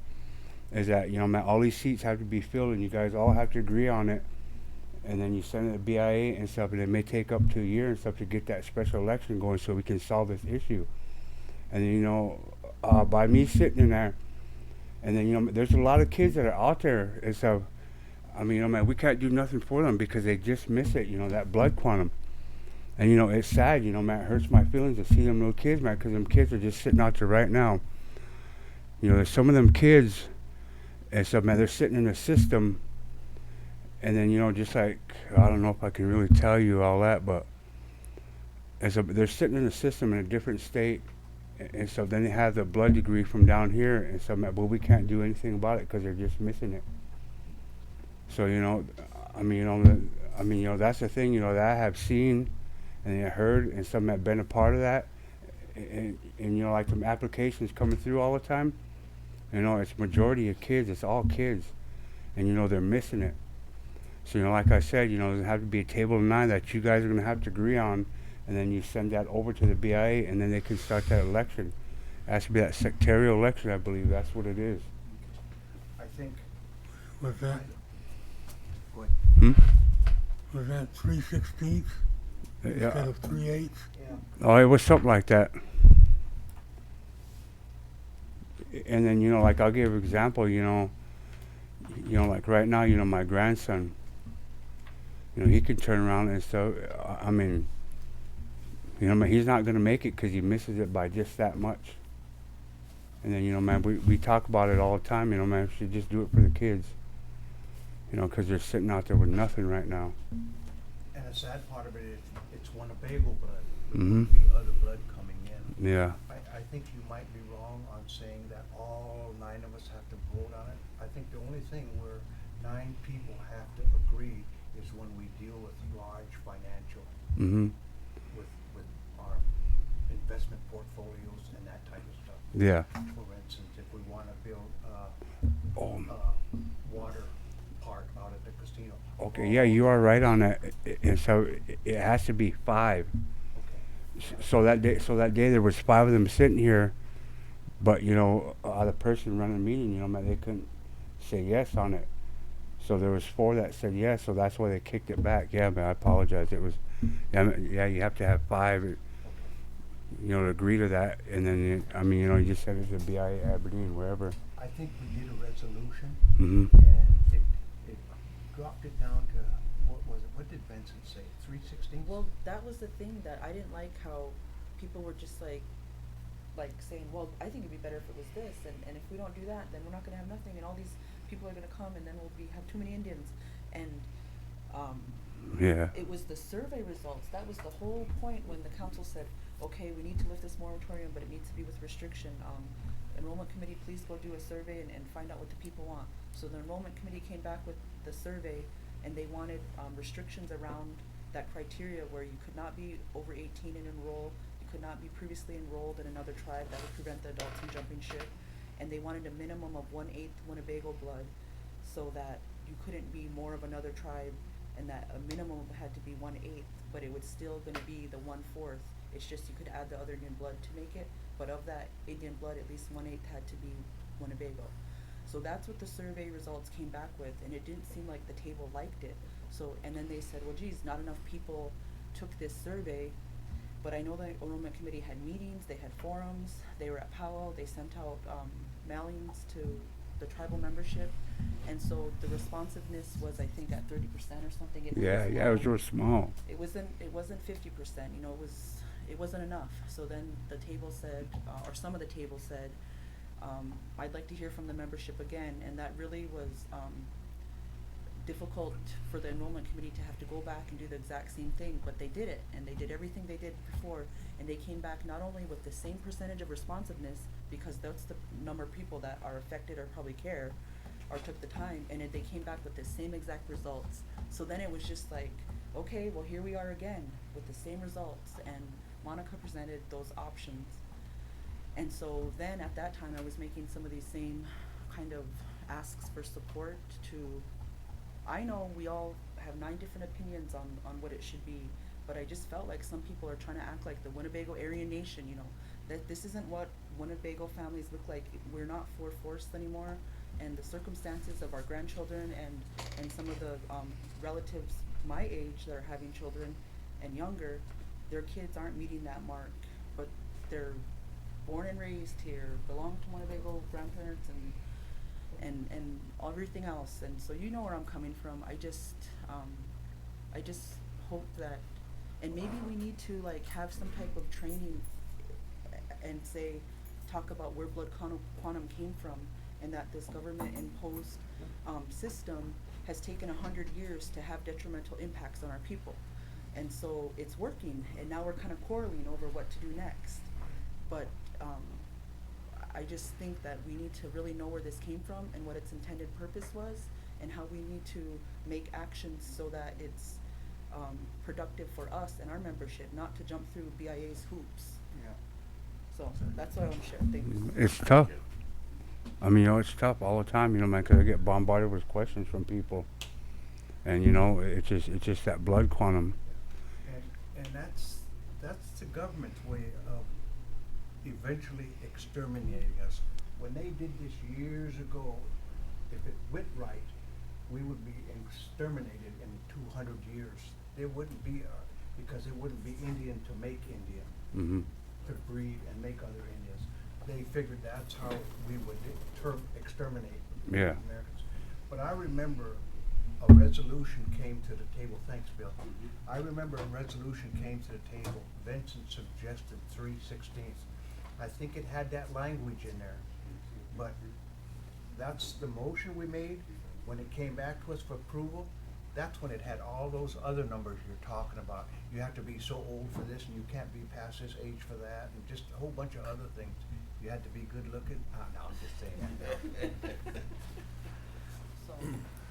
is that, you know, man, all these seats have to be filled, and you guys all have to agree on it, and then you send it to BIA and stuff, and it may take up to a year and stuff to get that special election going, so we can solve this issue. And then, you know, by me sitting in there, and then, you know, there's a lot of kids that are out there and stuff. I mean, you know, man, we can't do nothing for them because they just miss it, you know, that blood quantum. And, you know, it's sad, you know, man, it hurts my feelings to see them little kids, man, because them kids are just sitting out there right now. You know, there's some of them kids and stuff, man, they're sitting in the system, and then, you know, just like, I don't know if I can really tell you all that, but they're sitting in the system in a different state, and so then they have the blood degree from down here, and so, but we can't do anything about it because they're just missing it. So, you know, you know, that's the thing, you know, that I have seen and I heard, and some have been a part of that, and you know, like some applications coming through all the time, you know, it's majority of kids, it's all kids, and you know, they're missing it. So, you know, like I said, you know, there have to be a table of 9 that you guys are going to have to agree on, and then you send that over to the BIA, and then they can start that election. It has to be that secretarial election, I believe, that's what it is. I think, Was that, go ahead. was that 3/16 instead Yeah. of 3/8? Yeah. Oh, it was something like that. And then, you know, like, I'll give an example, you know, like right now, you know, my grandson, you know, he can turn around and stuff. I mean, you know, man, he's not going to make it because he misses it by just that much. And then, you know, man, we talk about it all the time, you know, man, we should just do it for the kids. You know, because they're sitting out there with nothing right now. And the sad part of it is, it's one of bagel blood. Mhm. The other blood coming in. Yeah. I think you might be wrong on saying that all 9 of us have to vote on it. I think the only thing where 9 people have to agree is when we deal with large financial Mm-hmm. with our investment portfolios and that type of stuff. Yeah. For instance, if we wanna build Oh. water park out at the casino. Okay. Yeah, you are right on that. And so it has to be 5. Okay. So that day there was 5 of them sitting here, but you know, the person running the meeting, you know, man, they couldn't say yes on it. So there was 4 that said yes, so that's why they kicked it back. Yeah, man, I apologize. It was, yeah, you have to have 5, you know, to agree to that, and then I mean, you know, you just said it's a BIA Aberdeen, wherever. I think we did a resolution Mm-hmm. and it dropped it down to, what was it, what did Vincent say, 3/16? Well, that was the thing that I didn't like, how people were just like saying, well, I think it'd be better if it was this, and if we don't do that, then we're not gonna have nothing, and all these people are gonna come, and then have too many Indians, and, Yeah. it was the survey results, that was the whole point when the council said, okay, we need to lift this moratorium, but it needs to be with restriction, enrollment committee, please go do a survey and find out what the people want. So the enrollment committee came back with the survey, and they wanted, restrictions around that criteria where you could not be over 18 and enroll, you could not be previously enrolled in another tribe, that would prevent the adults from jumping ship, and they wanted a minimum of 1/8 Winnebago blood, so that you couldn't be more of another tribe, and that a minimum had to be 1/8, but it was still gonna be the 1/4. It's just you could add the other Indian blood to make it, but of that Indian blood, at least 1/8 had to be Winnebago. So that's what the survey results came back with, and it didn't seem like the table liked it. So, and then they said, well, geez, not enough people took this survey, but I know the enrollment committee had meetings, they had forums, they were at powwow, they sent out, mailings to the tribal membership, and so the responsiveness was, I think, at 30% or something. It It was real small. It wasn't 50%, you know, it wasn't enough. So then the table said, or some of the table said, I'd like to hear from the membership again, and that really was, difficult for the enrollment committee to have to go back and do the exact same thing, but they did it, and they did everything they did before, and they came back not only with the same percentage of responsiveness, because that's the number of people that are affected or probably care, or took the time, and they came back with the same exact results. So then it was just like, okay, well, here we are again with the same results, and Monica presented those options. And so then at that time, I was making some of these same kind of asks for support to, I know we all have 9 different opinions on what it should be, but I just felt like some people are trying to act like the Winnebago Aryan Nation, you know, that this isn't what Winnebago families look like. We're not forced anymore, and the circumstances of our grandchildren and some of the relatives my age that are having children and younger, their kids aren't meeting that mark, but they're born and raised here, belong to Winnebago grandparents and everything else, and so you know where I'm coming from. I just hope that, and maybe we need to like have some type of training and talk about where blood quantum came from, and that this government imposed system has taken 100 years to have detrimental impacts on our people, and so it's working, and now we're kind of quarreling over what to do next, but I just think that we need to really know where this came from and what its intended purpose was, and how we need to make actions so that it's productive for us and our membership, not to jump through BIA's hoops. Yeah. So that's what I want to share. Thanks. It's tough. I mean, you know, it's tough all the time, you know, man, 'cause I get bombarded with questions from people, and you know, it's just that blood quantum. And that's the government's way of eventually exterminating us. When they did this years ago, if it went right, we would be exterminated in 200 years. There wouldn't be because it wouldn't be Indian to make Indian, Mm-hmm. to breed and make other Indians. They figured that's how we would exterminate Yeah. Americans. But I remember a resolution came to the table. Thanks, Bill. I remember a resolution came to the table. Vincent suggested 3/16. I think it had that language in there, but that's the motion we made. When it came back to us for approval, that's when it had all those other numbers you're talking about. You have to be so old for this, and you can't be past this age for that, and just a whole bunch of other things. You had to be good looking. No, I'm just saying.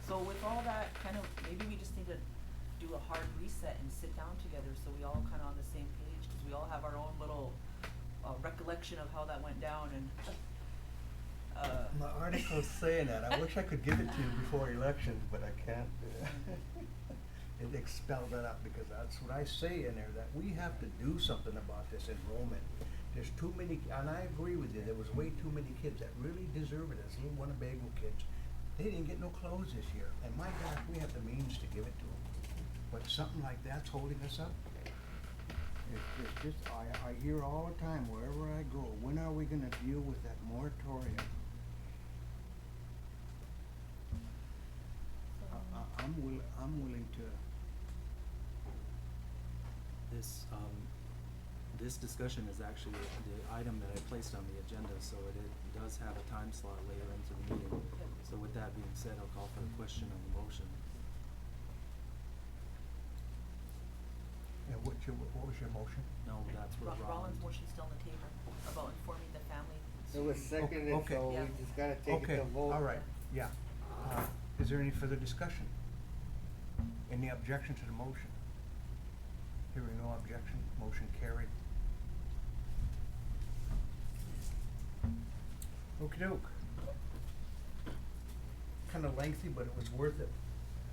So with all that kind of, maybe we just need to do a hard reset and sit down together so we all kinda on the same page, cause we all have our own little, recollection of how that went down and, My article's saying that. I wish I could give it to you before elections, but I can't. It expelled that out because That's what I say in there, that we have to do something about this enrollment. There's too many, and I agree with you, there was way too many kids that really deserve it, as little Winnebago kids. They didn't get no clothes this year, and my gosh, we have the means to give it to them. But something like that's holding us up. It's just, I hear all the time, wherever I go, when are we gonna deal with that moratorium? I'm willing to, This discussion is actually the item that I placed on the agenda, so it does have a time slot later into the meeting. So with that being said, I'll call for the question on the motion. and what was your motion? No, that's where Rollins' motion's still on the table about informing the family. It was seconded, okay. so Yeah. we just gotta take it to vote. All right, yeah. Is there any further discussion? Any objection to the motion? Hearing no objection, motion carried. Okey-doke. Kinda lengthy, but it was worth it.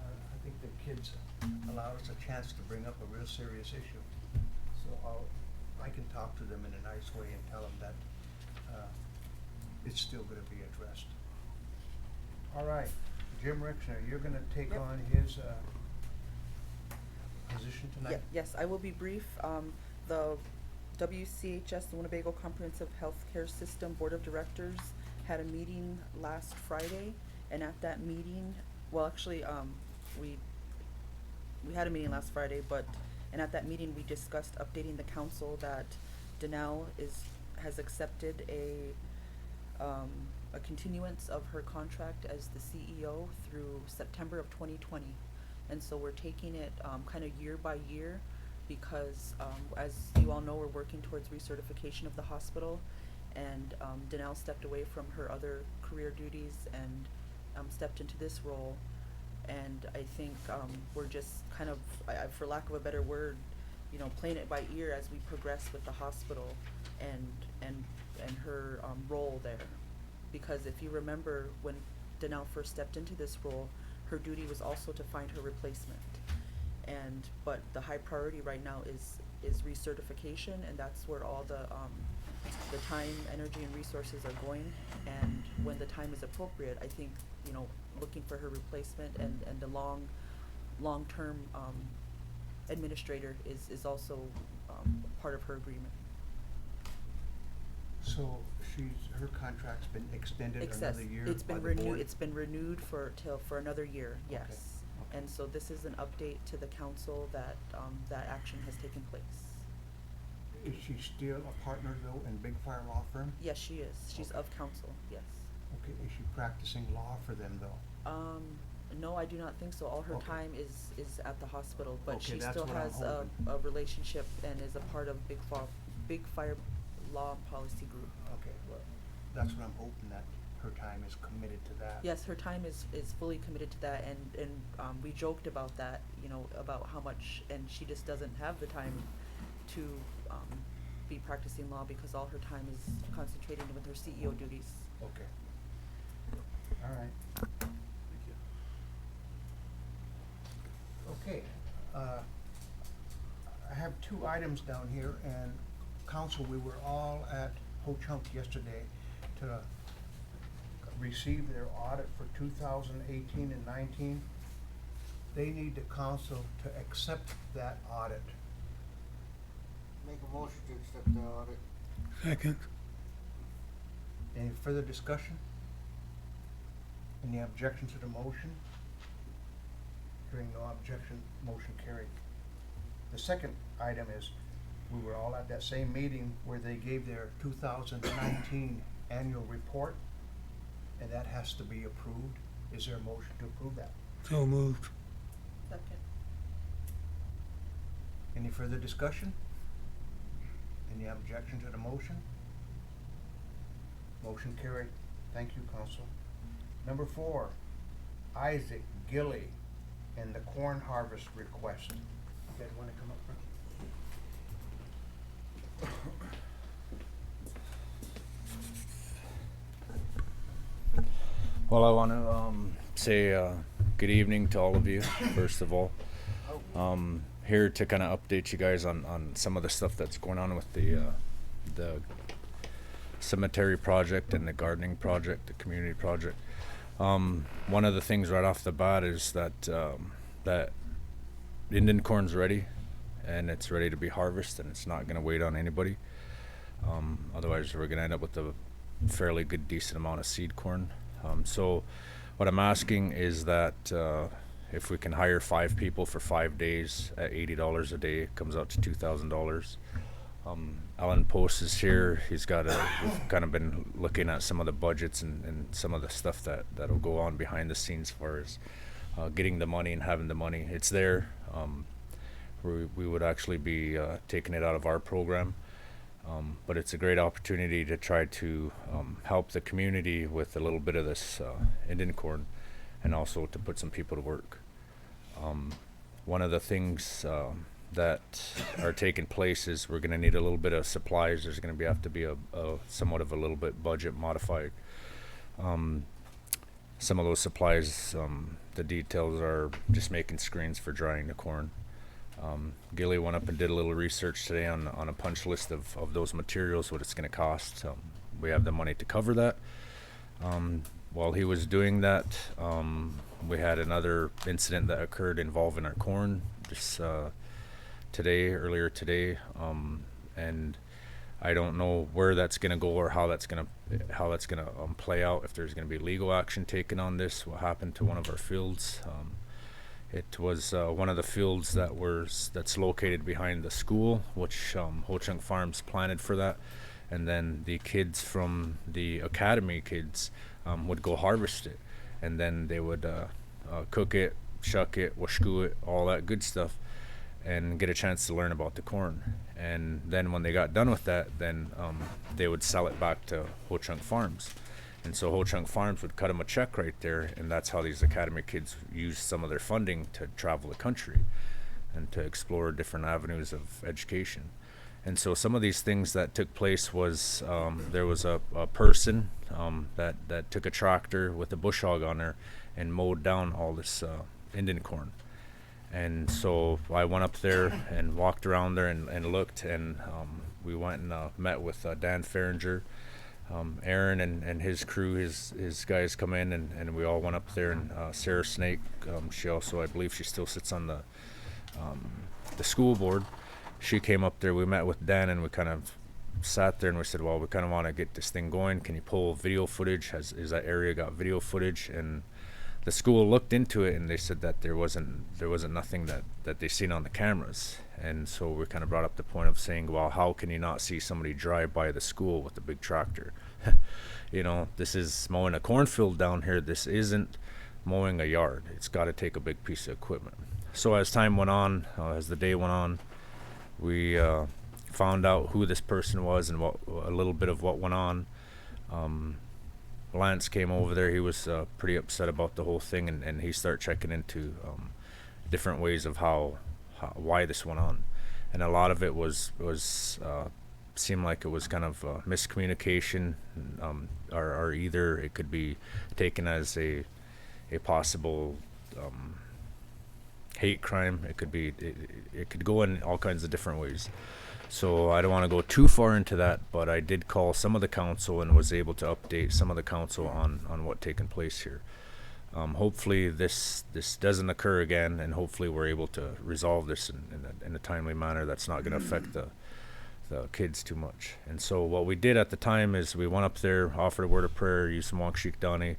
I think the kids allowed us a chance to bring up a real serious issue. So I can talk to them in a nice way and tell them that, it's still gonna be addressed. All right, Jim Rixner, you're gonna take Yep. on his, position tonight? Yes, I will be brief. The WCHS, the Winnebago Comprehensive Healthcare System Board of Directors had a meeting last Friday, and at that meeting, well, actually, we had a meeting last Friday, and at that meeting, we discussed updating the council that Danelle has accepted a continuance of her contract as the CEO through September of 2020. And so we're taking it kind of year by year because as you all know, we're working towards recertification of the hospital, and Danelle stepped away from her other career duties and stepped into this role. And I think we're just kind of, for lack of a better word, playing it by ear as we progress with the hospital and her role there. Because if you remember, when Danelle first stepped into this role, her duty was also to find her replacement. But the high priority right now is recertification, and that's where all the time, energy, and resources are going. And when the time is appropriate, I think, looking for her replacement and the long-term administrator is also part of her agreement. So her contract's been extended another year It's been by the renewed, board? it's been renewed for another year, Okay, yes. okay. And so this is an update to the council that that action has taken place. Is she still a partner though in Big Fire Law Firm? Yes, she is. She's Okay. of council, yes. Okay, is she practicing law for them though? No, I do not think so. All her Okay. time is at the hospital, but Okay, she that's still what I'm has a hoping. relationship and is a part of Big Fire Law Policy Group. Okay, well, that's what I'm hoping, that her time is committed to that. Yes, her time is fully committed to that, and we joked about that, about how much, and she just doesn't have the time to be practicing law because all her time is concentrating with her CEO duties. Okay. All right. Thank you. Okay, I have two items down here, and council, we were all at Ho Chunk yesterday to receive their audit for 2018 and 19. They need the council to accept that audit. Make a motion to accept the audit. Second. Any further discussion? Any objection to the motion? Hearing no objection, motion carried. The second item is, we were all at that same meeting where they gave their 2019 annual report, and that has to be approved. Is there a motion to approve that? So moved. Second. Any further discussion? Any objection to the motion? Motion carried. Thank you, council. Number 4, Isaac Gilly, and the corn harvest request. You guys wanna come up front? Well, I want to say good evening to all of you, first of all. Here to kind of update you guys on some of the stuff that's going on with the cemetery project and the gardening project, the community project. One of the things right off the bat is that that Indian corn's ready, and it's ready to be harvested, and it's not going to wait on anybody. Otherwise, we're going to end up with a fairly good, decent amount of seed corn. So what I'm asking is that if we can hire 5 people for 5 days at $80 a day, it comes out to $2,000. Alan Post is here. We've kind of been looking at some of the budgets and some of the stuff that'll go on behind the scenes as far as getting the money and having the money. It's there. We would actually be taking it out of our program. But it's a great opportunity to try to help the community with a little bit of this Indian corn, and also to put some people to work. One of the things that are taking place is we're going to need a little bit of supplies. There's going to have to be a somewhat of a little bit budget modified. Some of those supplies, the details are just making screens for drying the corn. Gilly went up and did a little research today on a punch list of those materials, what it's going to cost. We have the money to cover that. While he was doing that, we had another incident that occurred involving our corn just earlier today, and I don't know where that's going to go or how that's going to play out. If there's going to be legal action taken on this, what happened to one of our fields. It was one of the fields that's located behind the school, which Ho Chunk Farms planted for that, and then the kids from the academy kids would go harvest it, and then they would cook it, shuck it, washku it, all that good stuff, and get a chance to learn about the corn. And then when they got done with that, then they would sell it back to Ho Chunk Farms. And so Ho Chunk Farms would cut them a check right there, and that's how these academy kids use some of their funding to travel the country and to explore different avenues of education. And so some of these things that took place was there was a person that took a tractor with a bush hog on there and mowed down all this Indian corn. And so I went up there and walked around there and looked, and we went and met with Dan Farringer. Aaron and his crew, his guys come in, and we all went up there, and Sarah Snake, she also, I believe she still sits on the school board. She came up there, we met with Dan, and we kind of sat there and we said, well, we kind of want to get this thing going. Can you pull video footage? Is that area got video footage? And the school looked into it, and they said that there wasn't nothing that they seen on the cameras. And so we kind of brought up the point of saying, well, how can you not see somebody drive by the school with a big tractor? You know, this is mowing a cornfield down here. This isn't mowing a yard. It's got to take a big piece of equipment. So as time went on, as the day went on, we found out who this person was and a little bit of what went on. Lance came over there. He was pretty upset about the whole thing, and he started checking into different ways of why this went on, and a lot of it was seemed like it was kind of miscommunication, or either it could be taken as a possible hate crime. It could go in all kinds of different ways. So I don't want to go too far into that, but I did call some of the council and was able to update some of the council on what taken place here. Hopefully this doesn't occur again, and hopefully we're able to resolve this in a timely manner that's not going to affect the kids too much. And so what we did at the time is we went up there, offered a word of prayer, used some Wakshik Dani,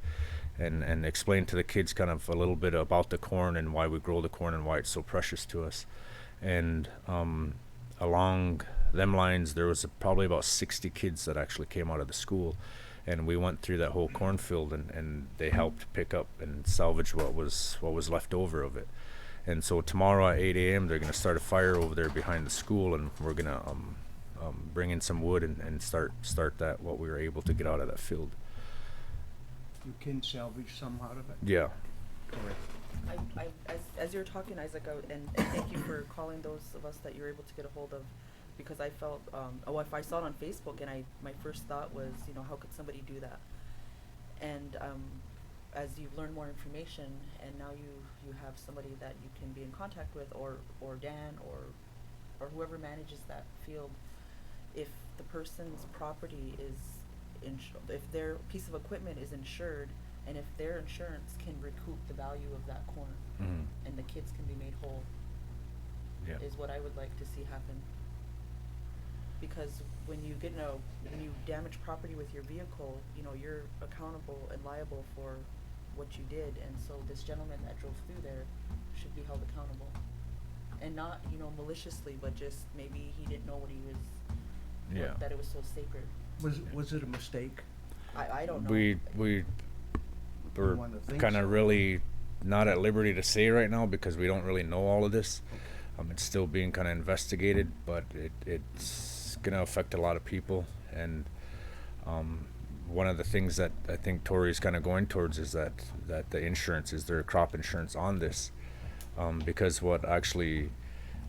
and explained to the kids kind of a little bit about the corn and why we grow the corn and why it's so precious to us. And along them lines, there was probably about 60 kids that actually came out of the school, and we went through that whole cornfield, and they helped pick up and salvage what was left over of it. And so tomorrow at 8 a.m. they're going to start a fire over there behind the school, and we're going to bring in some wood and start that what we were able to get out of that field. You can salvage some out of it? Yeah. Correct. As you were talking, Isaac, and thank you for calling those of us that you were able to get a hold of, because I felt, if I saw it on Facebook, and my first thought was, how could somebody do that? And as you've learned more information, and now you have somebody that you can be in contact with, or Dan, or whoever manages that field, if the person's property is if their piece of equipment is insured, and if their insurance can recoup the value of that corn, and the kids can be made whole, is what I would like to see happen. Because when you damage property with your vehicle, you're accountable and liable for what you did, and so this gentleman that drove through there should be held accountable, and not maliciously, but just maybe he didn't know what he was, that it was so sacred. Was it a mistake? I don't know. We're wanna think kind so. of really not at liberty to say right now because we don't really know all of this. It's still being kind of investigated, but it's going to affect a lot of people. And one of the things that I think Tori's kind of going towards is that the insurance is their crop insurance on this, because what actually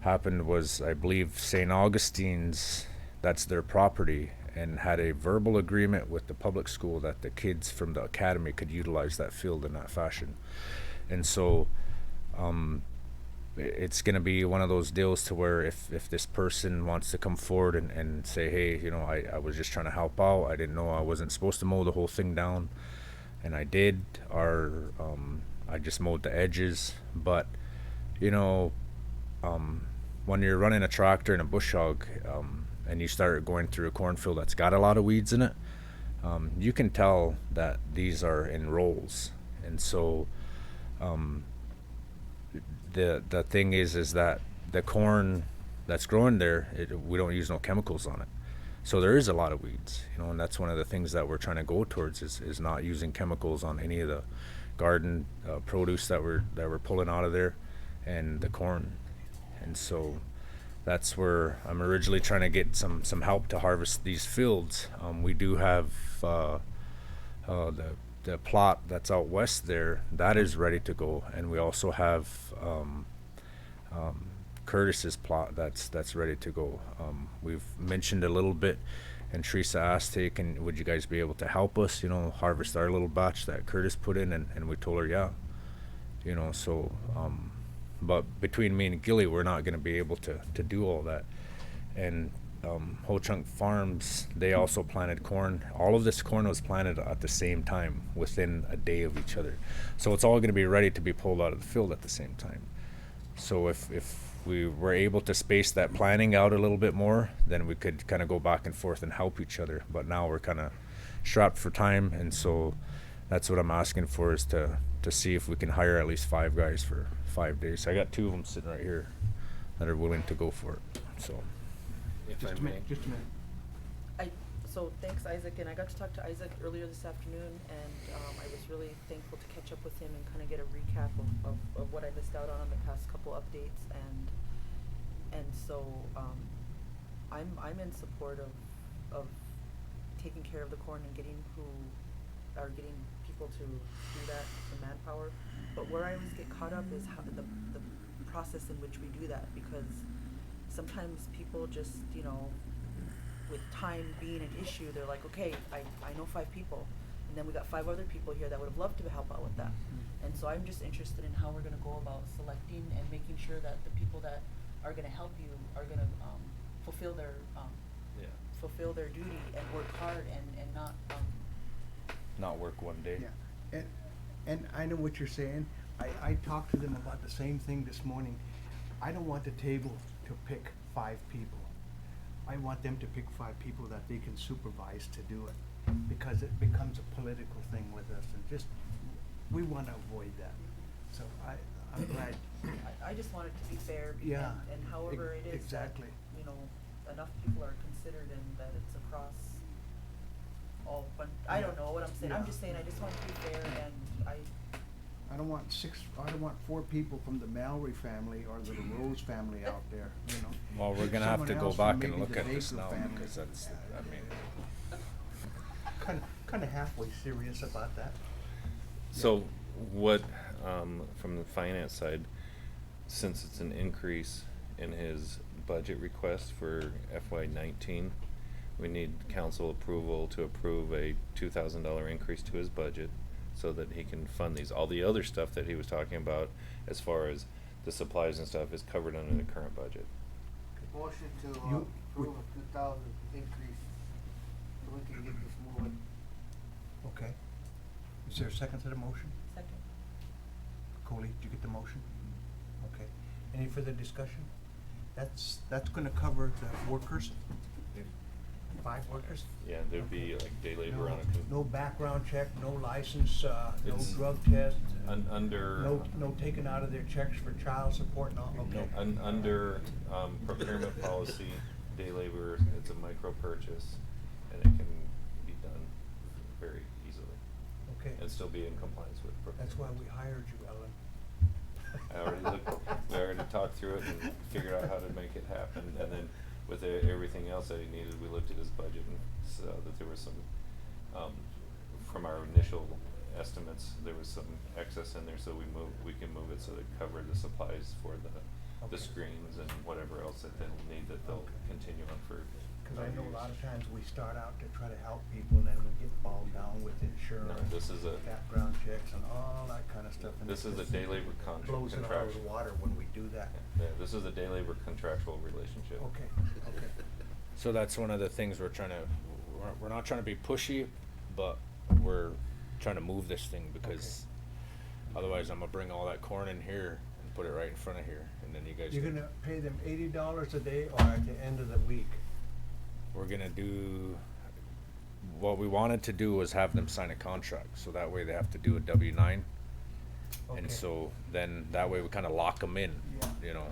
happened was, I believe St. Augustine's, that's their property, and had a verbal agreement with the public school that the kids from the academy could utilize that field in that fashion. And so it's going to be one of those deals to where if this person wants to come forward and say, hey, I was just trying to help out, I didn't know I wasn't supposed to mow the whole thing down, and I did, or I just mowed the edges. But when you're running a tractor and a bush hog, and you start going through a cornfield that's got a lot of weeds in it, you can tell that these are in rolls. And so the thing is that the corn that's growing there, we don't use no chemicals on it. So there is a lot of weeds, and that's one of the things that we're trying to go towards is not using chemicals on any of the garden produce that we're pulling out of there, and the corn. And so that's where I'm originally trying to get some help to harvest these fields. We do have the plot that's out west there, that is ready to go, and we also have Curtis's plot that's ready to go. We've mentioned a little bit, and Teresa asked, hey, would you guys be able to help us, harvest our little batch that Curtis put in, and we told her, yeah. So but between me and Gilly, we're not going to be able to do all that. And Ho Chunk Farms, they also planted corn. All of this corn was planted at the same time, within a day of each other. So it's all going to be ready to be pulled out of the field at the same time. So if we were able to space that planting out a little bit more, then we could kind of go back and forth and help each other. But now we're kind of strapped for time, and so that's what I'm asking for, is to see if we can hire at least 5 guys for 5 days. I got 2 of them sitting right here that are willing to go for it. So, If Just I a may. minute, just a minute. So thanks, Isaac, and I got to talk to Isaac earlier this afternoon, and I was really thankful to catch up with him and kind of get a recap of what I missed out on the past couple updates, and so I'm in support of taking care of the corn and getting people to do that, the manpower. But where I always get caught up is how the process in which we do that, because sometimes people just, with time being an issue, they're like, okay, I know 5 people, and then we got 5 other people here that would have loved to help out with that. And so I'm just interested in how we're going to go about selecting and making sure that the people that are going to help you are going to fulfill their duty and work hard and not work one day. Yeah, and I know what you're saying. I talked to them about the same thing this morning. I don't want the table to pick 5 people. I want them to pick 5 people that they can supervise to do it, because it becomes a political thing with us, and we want to avoid that. So I'm glad. I just want it to be fair, Yeah, and however it is exactly. that, enough people are considered and that it's across all, but I don't know what I'm saying. I'm just saying I just want it to be fair, and I don't want 4 people from the Mallory family or the Rose family out there, Well, we're gonna have to Someone go else from back and maybe look the at this Baker now, family. because that's, Kind of halfway serious about that. So what from the finance side, since it's an increase in his budget request for FY19, we need council approval to approve a $2,000 increase to his budget so that he can fund these. All the other stuff that he was talking about, as far as the supplies and stuff, is covered under the current budget. Motion to You- approve a 2,000 increase so we can get this moving. Okay. Is there a second to the motion? Second. Coley, did you get the motion? Okay. Any further discussion? That's gonna cover the workers? The 5 workers? Yeah, there'd be like day labor No- on a. No background check, no license, no It's drug test? Under. No taking out of their checks for child support and all, okay. Under procurement policy, day labor, it's a micro purchase, and it can be done very easily, Okay. and still be in compliance with procurement. That's why we hired you, Ellen. We already talked through it and figured out how to make it happen, and then with everything else that he needed, we looked at his budget and saw that there was some, from our initial estimates, there was some excess in there, so we can move it so that cover the supplies for the Okay. screens and whatever else that they'll need, that they'll Okay. continue on for. Cause I know a lot of times we start out to try to help people and then we get bogged down with insurance. this is a- Background checks and all that kind of stuff. And This it is a just day labor contract. blows it out of the water when we do that. Yeah, this is a day labor contractual relationship. Okay, okay. So that's one of the things we're trying to, we're not trying to be pushy, but we're trying to move this thing because otherwise I'm gonna bring all that corn in here and put it right in front of here, and then you guys. You're can- gonna pay them $80 a day or at the end of the week? We're gonna do, what we wanted to do was have them sign a contract, so that way they have to do a W-9. Okay. And so then that way we kinda lock them in, Yeah. you know.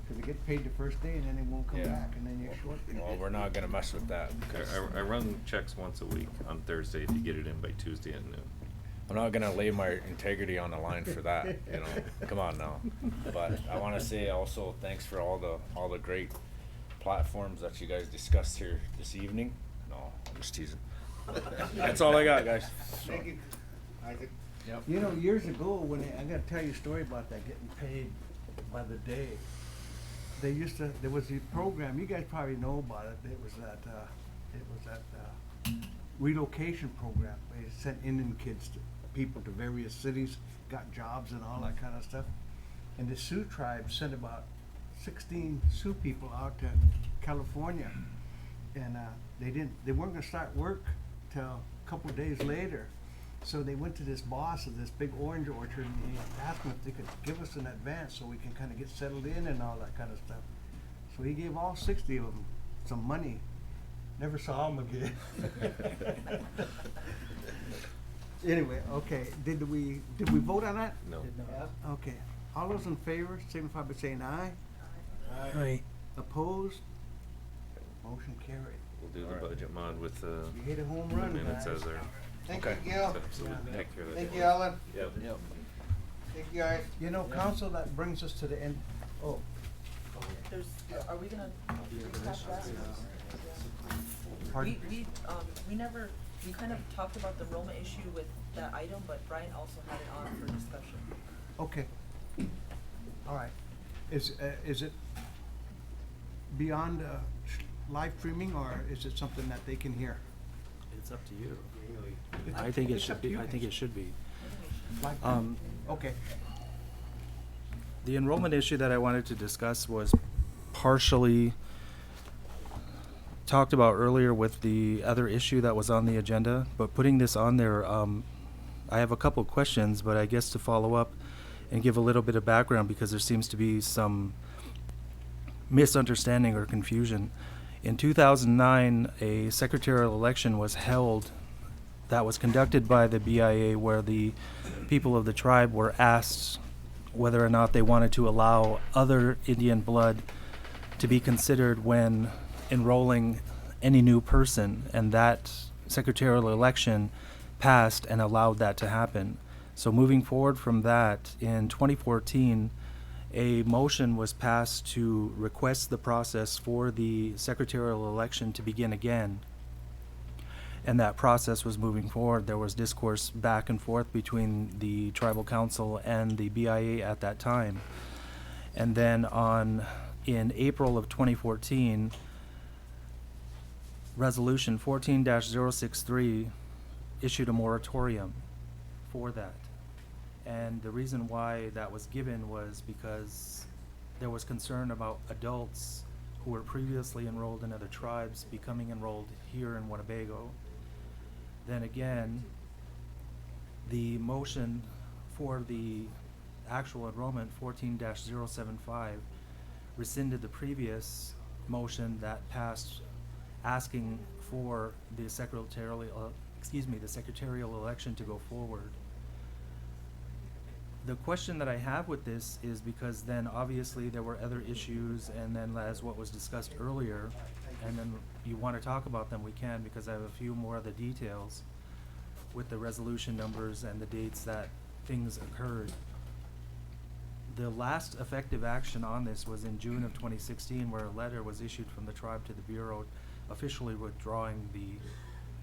Cause they get paid the first day and then they won't come Yeah. back and then you're short. Well, we're not gonna mess with that because I run checks once a week on Thursday if you get it in by Tuesday at noon. I'm not gonna lay my integrity on the line for that, you know, come on now. But I wanna say also, thanks for all the great platforms that you guys discussed here this evening. No, I'm just teasing. That's all I got, guys. Thank you, Isaac. You know, years ago, when I gotta tell you a story about that, getting paid by the day. There was a program, you guys probably know about it, it was that relocation program. They sent Indian kids people to various cities, got jobs and all that kind of stuff. And the Sioux tribe sent about 16 Sioux people out to California. And they weren't gonna start work till a couple of days later. So they went to this boss of this big orange orchard and he asked him if they could give us an advance so we can kind of get settled in and all that kind of stuff. So he gave all 60 of them some money. Never saw them again. Anyway, okay, did we vote on that? No. Yeah. Okay, all those in favor signify by saying aye. Aye. Opposed? Motion carried. We'll do the budget mod with You hit a home run, minutes guys. as our. Thank Okay. you, Gil. So we'll take care of that. Thank you, Alan. Yep. Thank you, guys. You know, council, that brings us to the end, oh, Are we gonna recap that? pardon? We kind of talked about the Roma issue with that item, but Brian also had it on for discussion. Okay. All right. Is it beyond live streaming or is it something that they can hear? It's up to you. I think it It's should up to be, you I think guys. it should be. Live Um, Okay. The enrollment issue that I wanted to discuss was partially talked about earlier with the other issue that was on the agenda, but putting this on there, I have a couple of questions, but I guess to follow up and give a little bit of background because there seems to be some misunderstanding or confusion. In 2009, a secretarial election was held that was conducted by the BIA where the people of the tribe were asked whether or not they wanted to allow other Indian blood to be considered when enrolling any new person, and that secretarial election passed and allowed that to happen. So moving forward from that, in 2014, a motion was passed to request the process for the secretarial election to begin again. and that process was moving forward. There was discourse back and forth between the tribal council and the BIA at that time. And then in April of 2014, Resolution 14-063 issued a moratorium for that. And the reason why that was given was because there was concern about adults who were previously enrolled in other tribes becoming enrolled here in Winnebago. Then again, the motion for the actual enrollment, 14-075, rescinded the previous motion that passed asking for the secretarial election to go forward. The question that I have with this is because then obviously there were other issues, and then as what was discussed earlier, and then you want to talk about them, we can, because I have a few more of the details with the resolution numbers and the dates that things occurred. The last effective action on this was in June of 2016, where a letter was issued from the tribe to the Bureau officially withdrawing the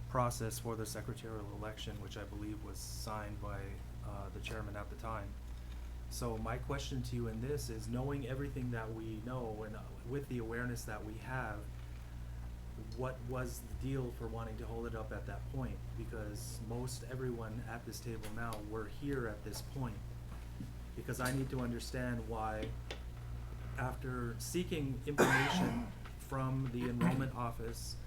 process for the secretarial election, which I believe was signed by the chairman at the time. So my question to you in this is, knowing everything that we know and with the awareness that we have, what was the deal for wanting to hold it up at that point? Because most everyone at this table now were here at this point. Because I need to understand why, after seeking information from the enrollment office,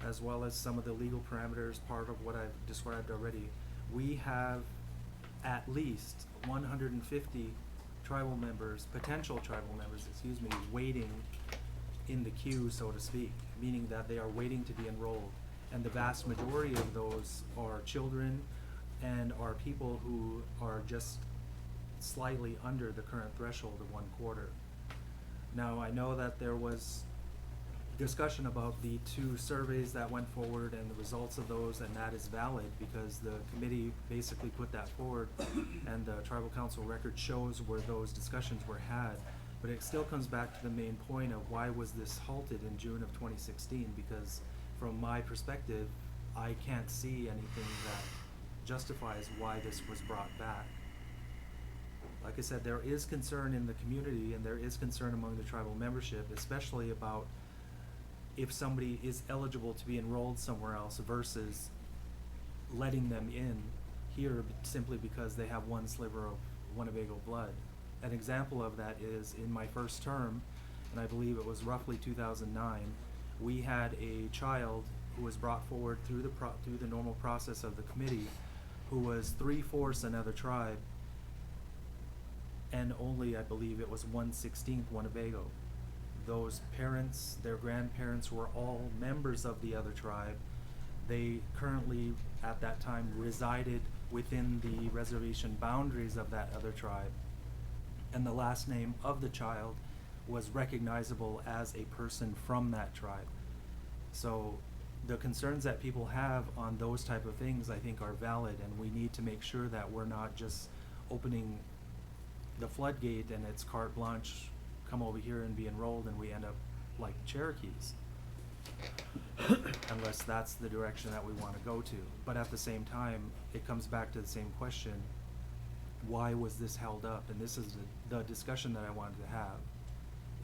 as well as some of the legal parameters, part of what I've described already, we have at least 150 tribal members, potential tribal members, waiting in the queue, so to speak, meaning that they are waiting to be enrolled. And the vast majority of those are children and are people who are just slightly under the current threshold of 1/4. Now, I know that there was discussion about the 2 surveys that went forward and the results of those, and that is valid because the committee basically put that forward and the tribal council record shows where those discussions were had. But it still comes back to the main point of why was this halted in June of 2016, because from my perspective, I can't see anything that justifies why this was brought back. Like I said, there is concern in the community and there is concern among the tribal membership, especially about if somebody is eligible to be enrolled somewhere else versus letting them in here simply because they have one sliver of Winnebago blood. An example of that is in my first term, and I believe it was roughly 2009, we had a child who was brought forward through the normal process of the committee, who was 3/4 another tribe, and only, I believe it was 1/16 Winnebago. Those parents, their grandparents were all members of the other tribe. They currently, at that time, resided within the reservation boundaries of that other tribe. And the last name of the child was recognizable as a person from that tribe. So the concerns that people have on those type of things, I think, are valid, and we need to make sure that we're not just opening the floodgate and it's carte blanche, come over here and be enrolled, and we end up like Cherokees. Unless that's the direction that we want to go to. But at the same time, it comes back to the same question, why was this held up? And this is the discussion that I wanted to have.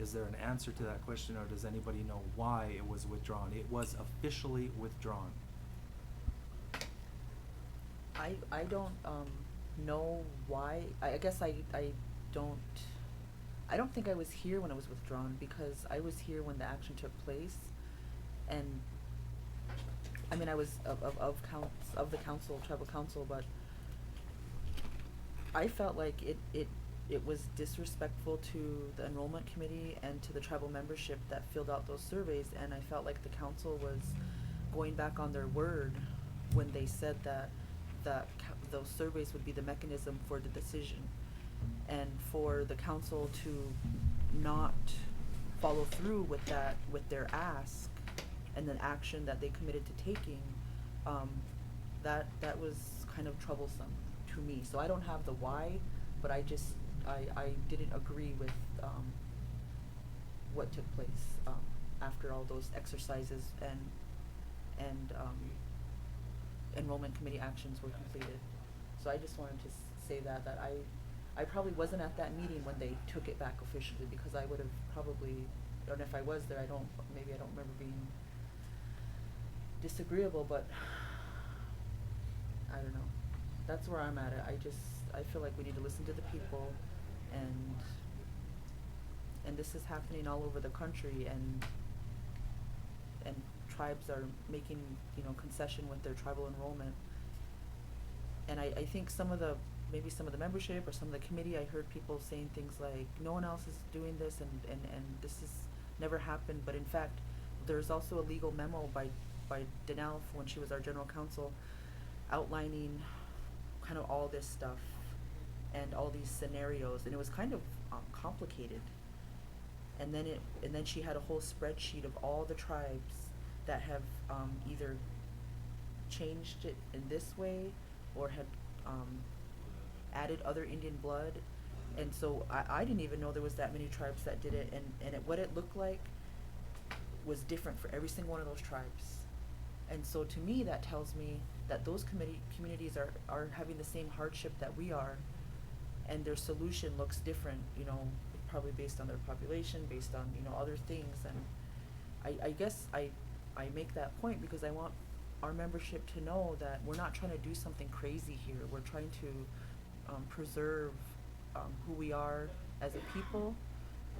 Is there an answer to that question, or does anybody know why it was withdrawn? It was officially withdrawn. I don't know why. I guess I don't think I was here when it was withdrawn, because I was here when the action took place, and I mean I was of the council, tribal council, but I felt like it was disrespectful to the enrollment committee and to the tribal membership that filled out those surveys, and I felt like the council was going back on their word when they said that those surveys would be the mechanism for the decision, and for the council to not follow through with that, with their ask and the action that they committed to taking, that was kind of troublesome to me. So I don't have the why, but I didn't agree with what took place after all those exercises and enrollment committee actions were completed. So I just wanted to say that I probably wasn't at that meeting when they took it back officially, because I would have probably, or if I was there, maybe I don't remember being disagreeable, but I don't know. That's where I'm at. I feel like we need to listen to the people, and this is happening all over the country, and tribes are making, concession with their tribal enrollment. And I think maybe some of the membership or some of the committee, I heard people saying things like, no one else is doing this, and this has never happened. But in fact, there's also a legal memo by Danelle when she was our general counsel, outlining kind of all this stuff and all these scenarios, and it was kind of complicated. And then she had a whole spreadsheet of all the tribes that have either changed it in this way or had added other Indian blood. And so I didn't even know there was that many tribes that did it, and what it looked like was different for every single one of those tribes. And so to me, that tells me that those communities are having the same hardship that we are, and their solution looks different, probably based on their population, based on, other things. And I guess I make that point because I want our membership to know that we're not trying to do something crazy here. We're trying to preserve who we are as a people,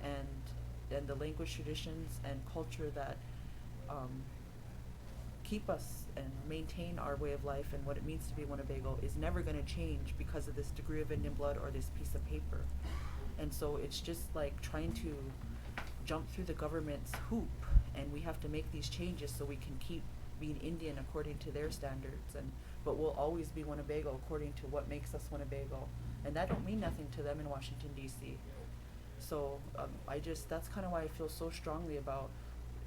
and the language, traditions, and culture that keep us and maintain our way of life, and what it means to be Winnebago is never going to change because of this degree of Indian blood or this piece of paper. And so it's just like trying to jump through the government's hoop, and we have to make these changes so we can keep being Indian according to their standards, but we'll always be Winnebago according to what makes us Winnebago, and that don't mean nothing to them in Washington, D.C. So that's kind of why I feel so strongly about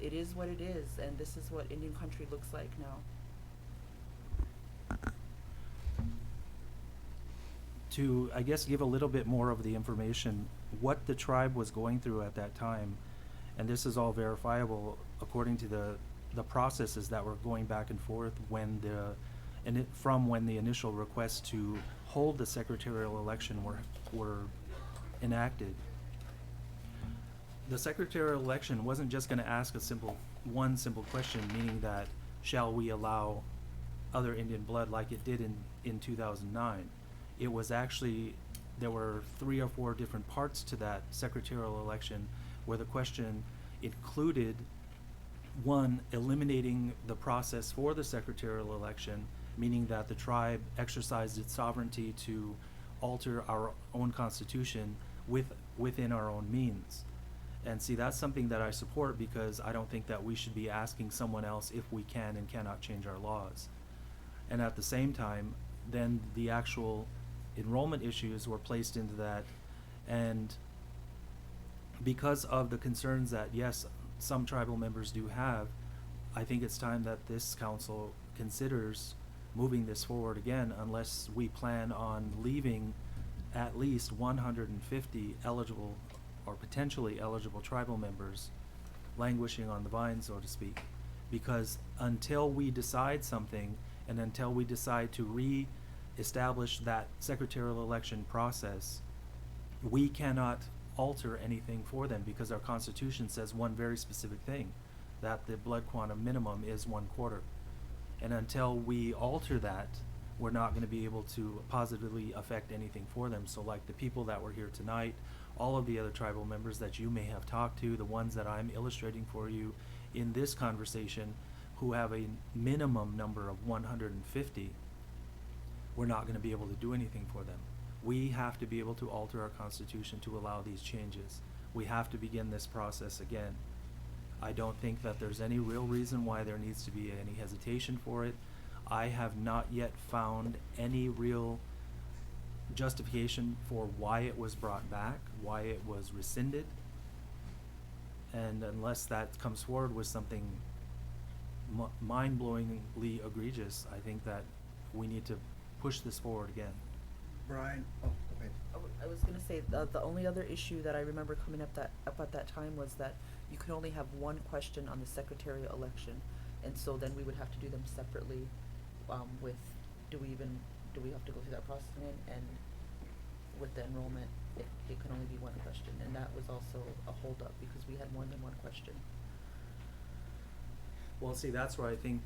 it is what it is, and this is what Indian country looks like now. To, I guess, give a little bit more of the information, what the tribe was going through at that time, and this is all verifiable according to the processes that were going back and forth from when the initial requests to hold the secretarial election were enacted. The secretarial election wasn't just going to ask one simple question, meaning that shall we allow other Indian blood like it did in 2009. It was actually, there were 3 or 4 different parts to that secretarial election where the question included, 1, eliminating the process for the secretarial election, meaning that the tribe exercised its sovereignty to alter our own constitution within our own means. And see, that's something that I support, because I don't think that we should be asking someone else if we can and cannot change our laws. And at the same time, then the actual enrollment issues were placed into that, and because of the concerns that, yes, some tribal members do have, I think it's time that this council considers moving this forward again, unless we plan on leaving at least 150 eligible or potentially eligible tribal members languishing on the vine, so to speak. Because until we decide something, and until we decide to re-establish that secretarial election process, we cannot alter anything for them, because our constitution says one very specific thing, that the blood quantum minimum is 1/4. And until we alter that, we're not going to be able to positively affect anything for them. So like the people that were here tonight, all of the other tribal members that you may have talked to, the ones that I'm illustrating for you in this conversation, who have a minimum number of 150, we're not going to be able to do anything for them. We have to be able to alter our constitution to allow these changes. We have to begin this process again. I don't think that there's any real reason why there needs to be any hesitation for it. I have not yet found any real justification for why it was brought back, why it was rescinded. And unless that comes forward with something mind-blowingly egregious, I think that we need to push this forward again. Brian, go ahead. I was gonna say, the only other issue that I remember coming up at that time was that you could only have one question on the secretarial election, and so then we would have to do them separately. with, do we have to go through that process again? And with the enrollment, it can only be one question, and that was also a holdup because we had more than one question. Well, see, that's where I think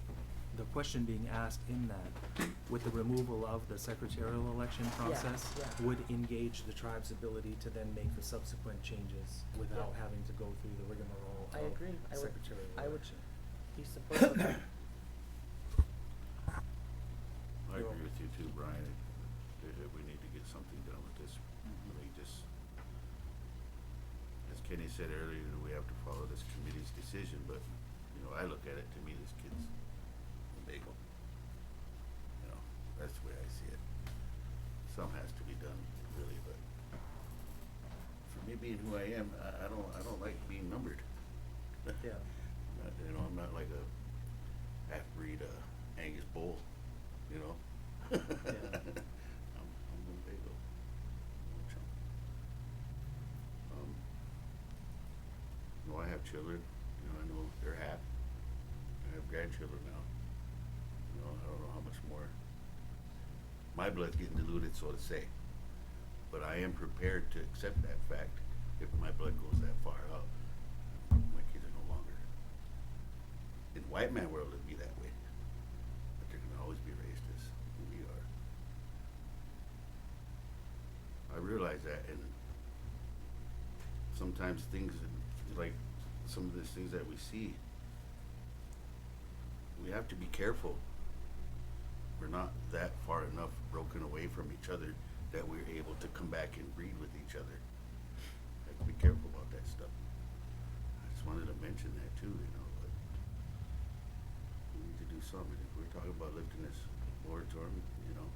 the question being asked in that, with the removal of the secretarial election process, yeah. would engage the tribe's ability to then make the subsequent changes without Yeah. having to go through the rigmarole I of agree. secretarial I would election. be supportive of that. I agree with you too, Brian. We need to get something done with this. I mean, just, as Kenny said earlier, we have to follow this committee's decision, but, you know, I look at it, to me, this kid's a bagel. You know, that's the way I see it. Some has to be done, really, but for me being who I am, I don't like being numbered. Yeah. You know, I'm not like a half-breed, Angus bull, you know? Yeah. I'm a bagel. I'm a chump. You know, I have children, you know, I know they're half. I have grandchildren now. You know, I don't know how much more. My blood's getting diluted, so to say. But I am prepared to accept that fact if my blood goes that far up. My kids are no longer. In the white man world, it'd be that way. But they're gonna always be raised as who we are. I realize that, and sometimes things like some of these things that we see, we have to be careful. We're not that far enough broken away from each other that we're able to come back and breed with each other. Have to be careful about that stuff. I just wanted to mention that too, you know, but we need to do something. If we're talking about lifting this moratorium, you know,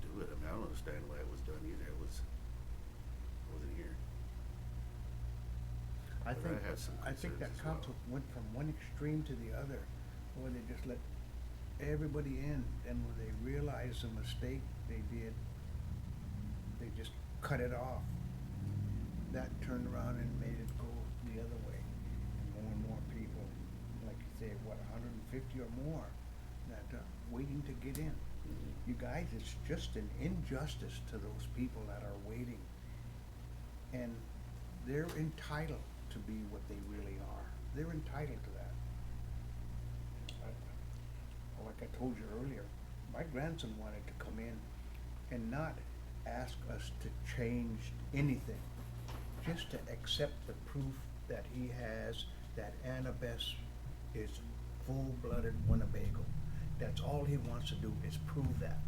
do it. I mean, I don't understand why it was done either. I wasn't here. I But think, I have some I think that concerns as well. council went from one extreme to the other, where they just let everybody in, and when they realized the mistake they did, they just cut it off. That turned around and made it go the other way, and more people, like you say, what, 150 or more, that waiting to get in. You guys, it's just an injustice to those people that are waiting, and they're entitled to be what they really are. They're entitled to that. Like I told you earlier, my grandson wanted to come in and not ask us to change anything, just to accept the proof that he has that Annabeth is full-blooded Winnebago. That's all he wants to do, is prove that.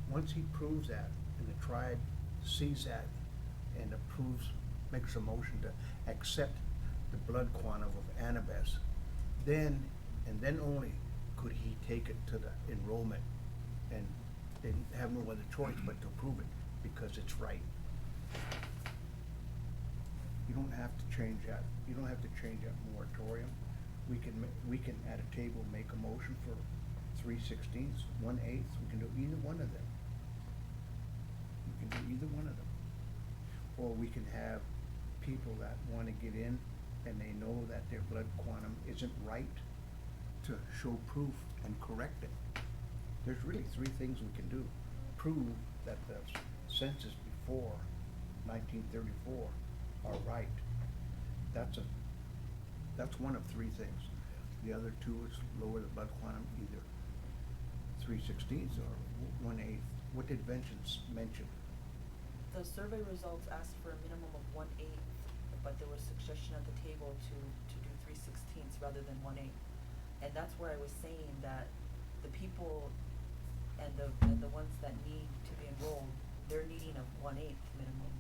Once he proves that, and the tribe sees that and approves, makes a motion to accept the blood quantum of Annabeth, then, and then only, could he take it to the enrollment, and they have no other choice but to approve it, because it's right. You don't have to change that, you don't have to change that moratorium. We can at a table make a motion for 3/16, 1/8, we can do either one of them. We can do either one of them. Or we can have people that wanna get in, and they know that their blood quantum isn't right, to show proof and correct it. There's really three things we can do. Prove that the census before 1934 are right. That's one of three things. The other two is lower the blood quantum, either 3/16 or 1/8. What did Vengeance mention? The survey results asked for a minimum of 1/8, but there was suggestion at the table to do 3/16 rather than 1/8. And that's where I was saying that the people and the ones that need to be enrolled, they're needing a 1/8 minimum.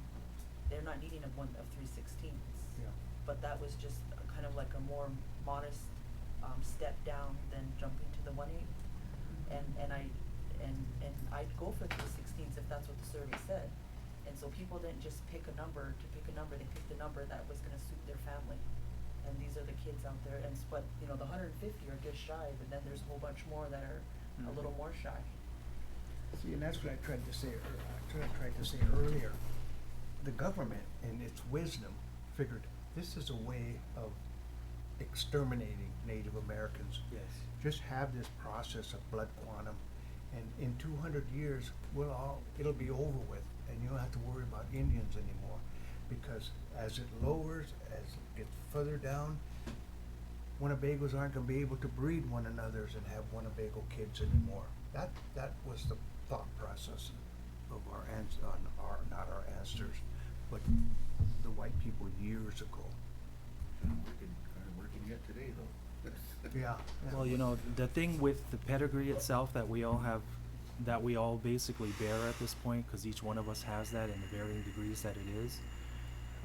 They're not needing a 3/16. Yeah. But that was just a kind of like a more modest step down than jumping to the 1/8. And I'd go for 3/16 if that's what the survey said. And so people didn't just pick a number to pick a number, they picked a number that was gonna suit their family. And these are the kids out there, and but you know, the 150 are just shy, but then there's a whole bunch more that are a little more shy. See, and that's what I tried to say, earlier. The government, in its wisdom, figured this is a way of exterminating Native Americans. Yes. Just have this process of blood quantum, and in 200 years, it'll be over with, and you don't have to worry about Indians anymore, because as it lowers, as it gets further down, Winnebagos aren't gonna be able to breed one another's and have Winnebago kids anymore. That was the thought process of not our ancestors, but the white people years ago. Kind of working yet today, though. Yeah. Well, you know, the thing with the pedigree itself that we all have, that we all basically bear at this point, because each one of us has that in the varying degrees that it is,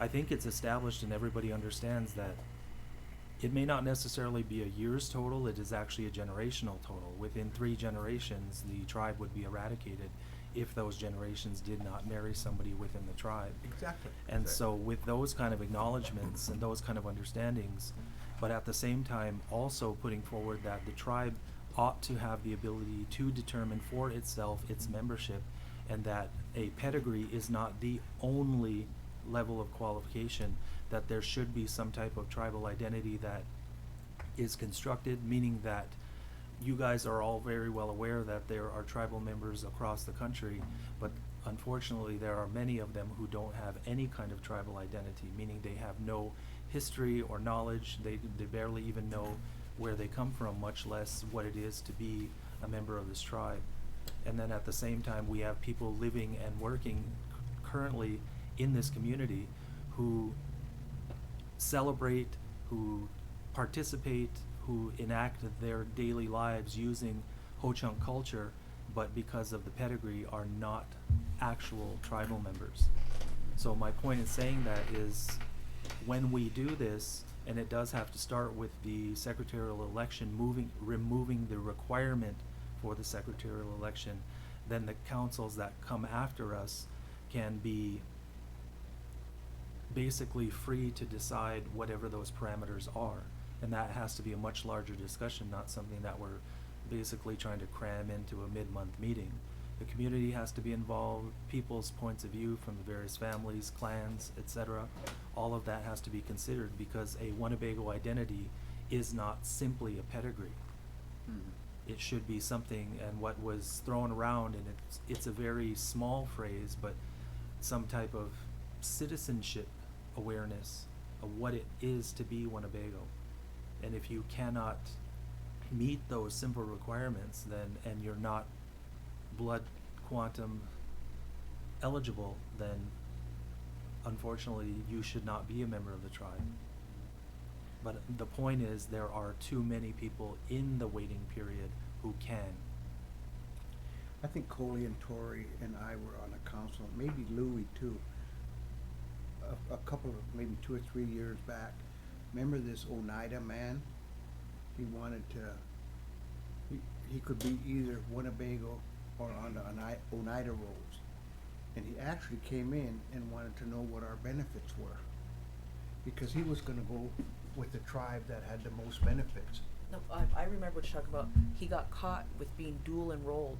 I think it's established and everybody understands that it may not necessarily be a year's total, it is actually a generational total. Within 3 generations, the tribe would be eradicated if those generations did not marry somebody within the tribe. Exactly. And so with those kind of acknowledgements and those kind of understandings, but at the same time also putting forward that the tribe ought to have the ability to determine for itself its membership, and that a pedigree is not the only level of qualification, that there should be some type of tribal identity that is constructed, meaning that you guys are all very well aware that there are tribal members across the country, but unfortunately there are many of them who don't have any kind of tribal identity, meaning they have no history or knowledge, they barely even know where they come from, much less what it is to be a member of this tribe. And then at the same time, we have people living and working currently in this community who celebrate, who participate, who enact their daily lives using Ho-Chunk culture, but because of the pedigree are not actual tribal members. So my point in saying that is, when we do this, and it does have to start with the secretarial election removing the requirement for the secretarial election, then the councils that come after us can be basically free to decide whatever those parameters are. And that has to be a much larger discussion, not something that we're basically trying to cram into a mid-month meeting. The community has to be involved, people's points of view from the various families, clans, etc. All of that has to be considered, because a Winnebago identity is not simply a pedigree. It should be something, and what was thrown around, and it's a very small phrase, but some type of citizenship awareness of what it is to be Winnebago. And if you cannot meet those simple requirements, then, and you're not blood quantum eligible, then unfortunately you should not be a member of the tribe. But the point is, there are too many people in the waiting period who can. I think Coley and Tori and I were on a council, maybe Louie too, a couple of, maybe 2 or 3 years back. Remember this Oneida man? He wanted to, he could be either Winnebago or on the Oneida rolls. And he actually came in and wanted to know what our benefits were, because he was gonna go with the tribe that had the most benefits. No, I remember what you're talking about. He got caught with being dual enrolled,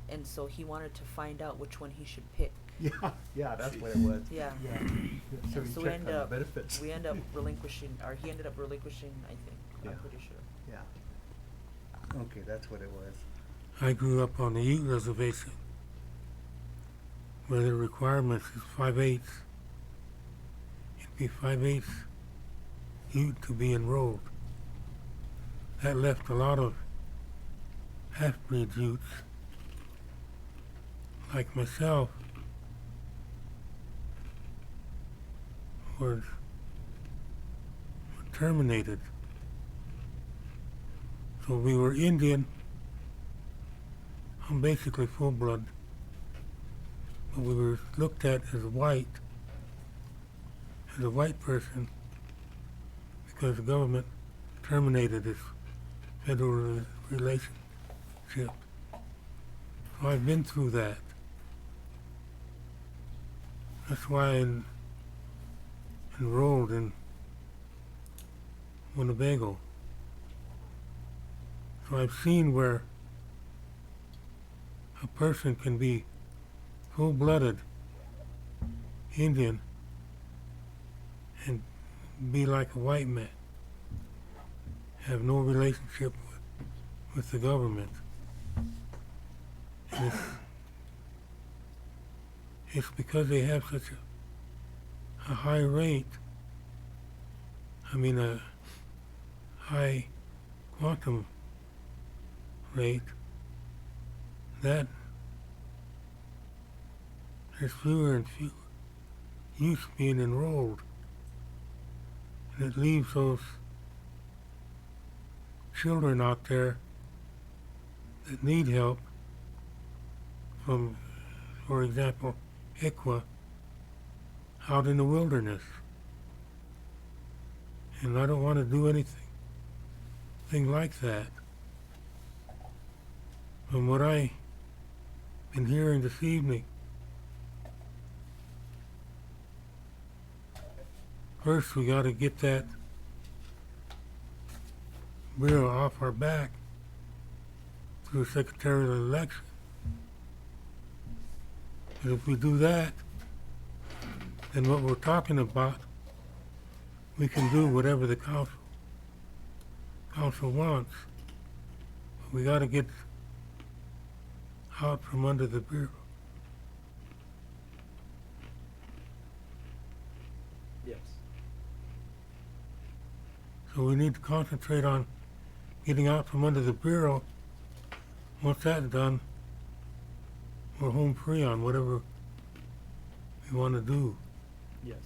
and so he wanted to find out which one he should pick. Yeah, that's what it was. Yeah. Yeah. So And he so checked on the benefits. we end up relinquishing, or he ended up relinquishing, I think, Yeah. I'm pretty sure. Yeah. Okay, that's what it was. I grew up on the Ute Reservation, where the requirements is 5/8. It'd be 5/8 Ute to be enrolled. That left a lot of half-breed Utes, like myself, were terminated. So we were Indian. I'm basically full blood, but we were looked at as white, as a white person, because the government terminated this federal relationship. So I've been through that. That's why I enrolled in Winnebago. So I've seen where a person can be full-blooded Indian and be like a white man. have no relationship with the government. And it's because they have such a high rate, a high quantum rate, that there's fewer and fewer youth being enrolled. And it leaves those children out there that need help from, for example, ICWA, out in the wilderness. And I don't want to do anything like that. From what I've been hearing this evening, first we got to get that bill off our back through secretarial election. And if we do that, then what we're talking about, we can do whatever the council wants. But we got to get out from under the bureau. Yes. So we need to concentrate on getting out from under the bureau. Once that's done, we're home free on whatever we want to do. Yes.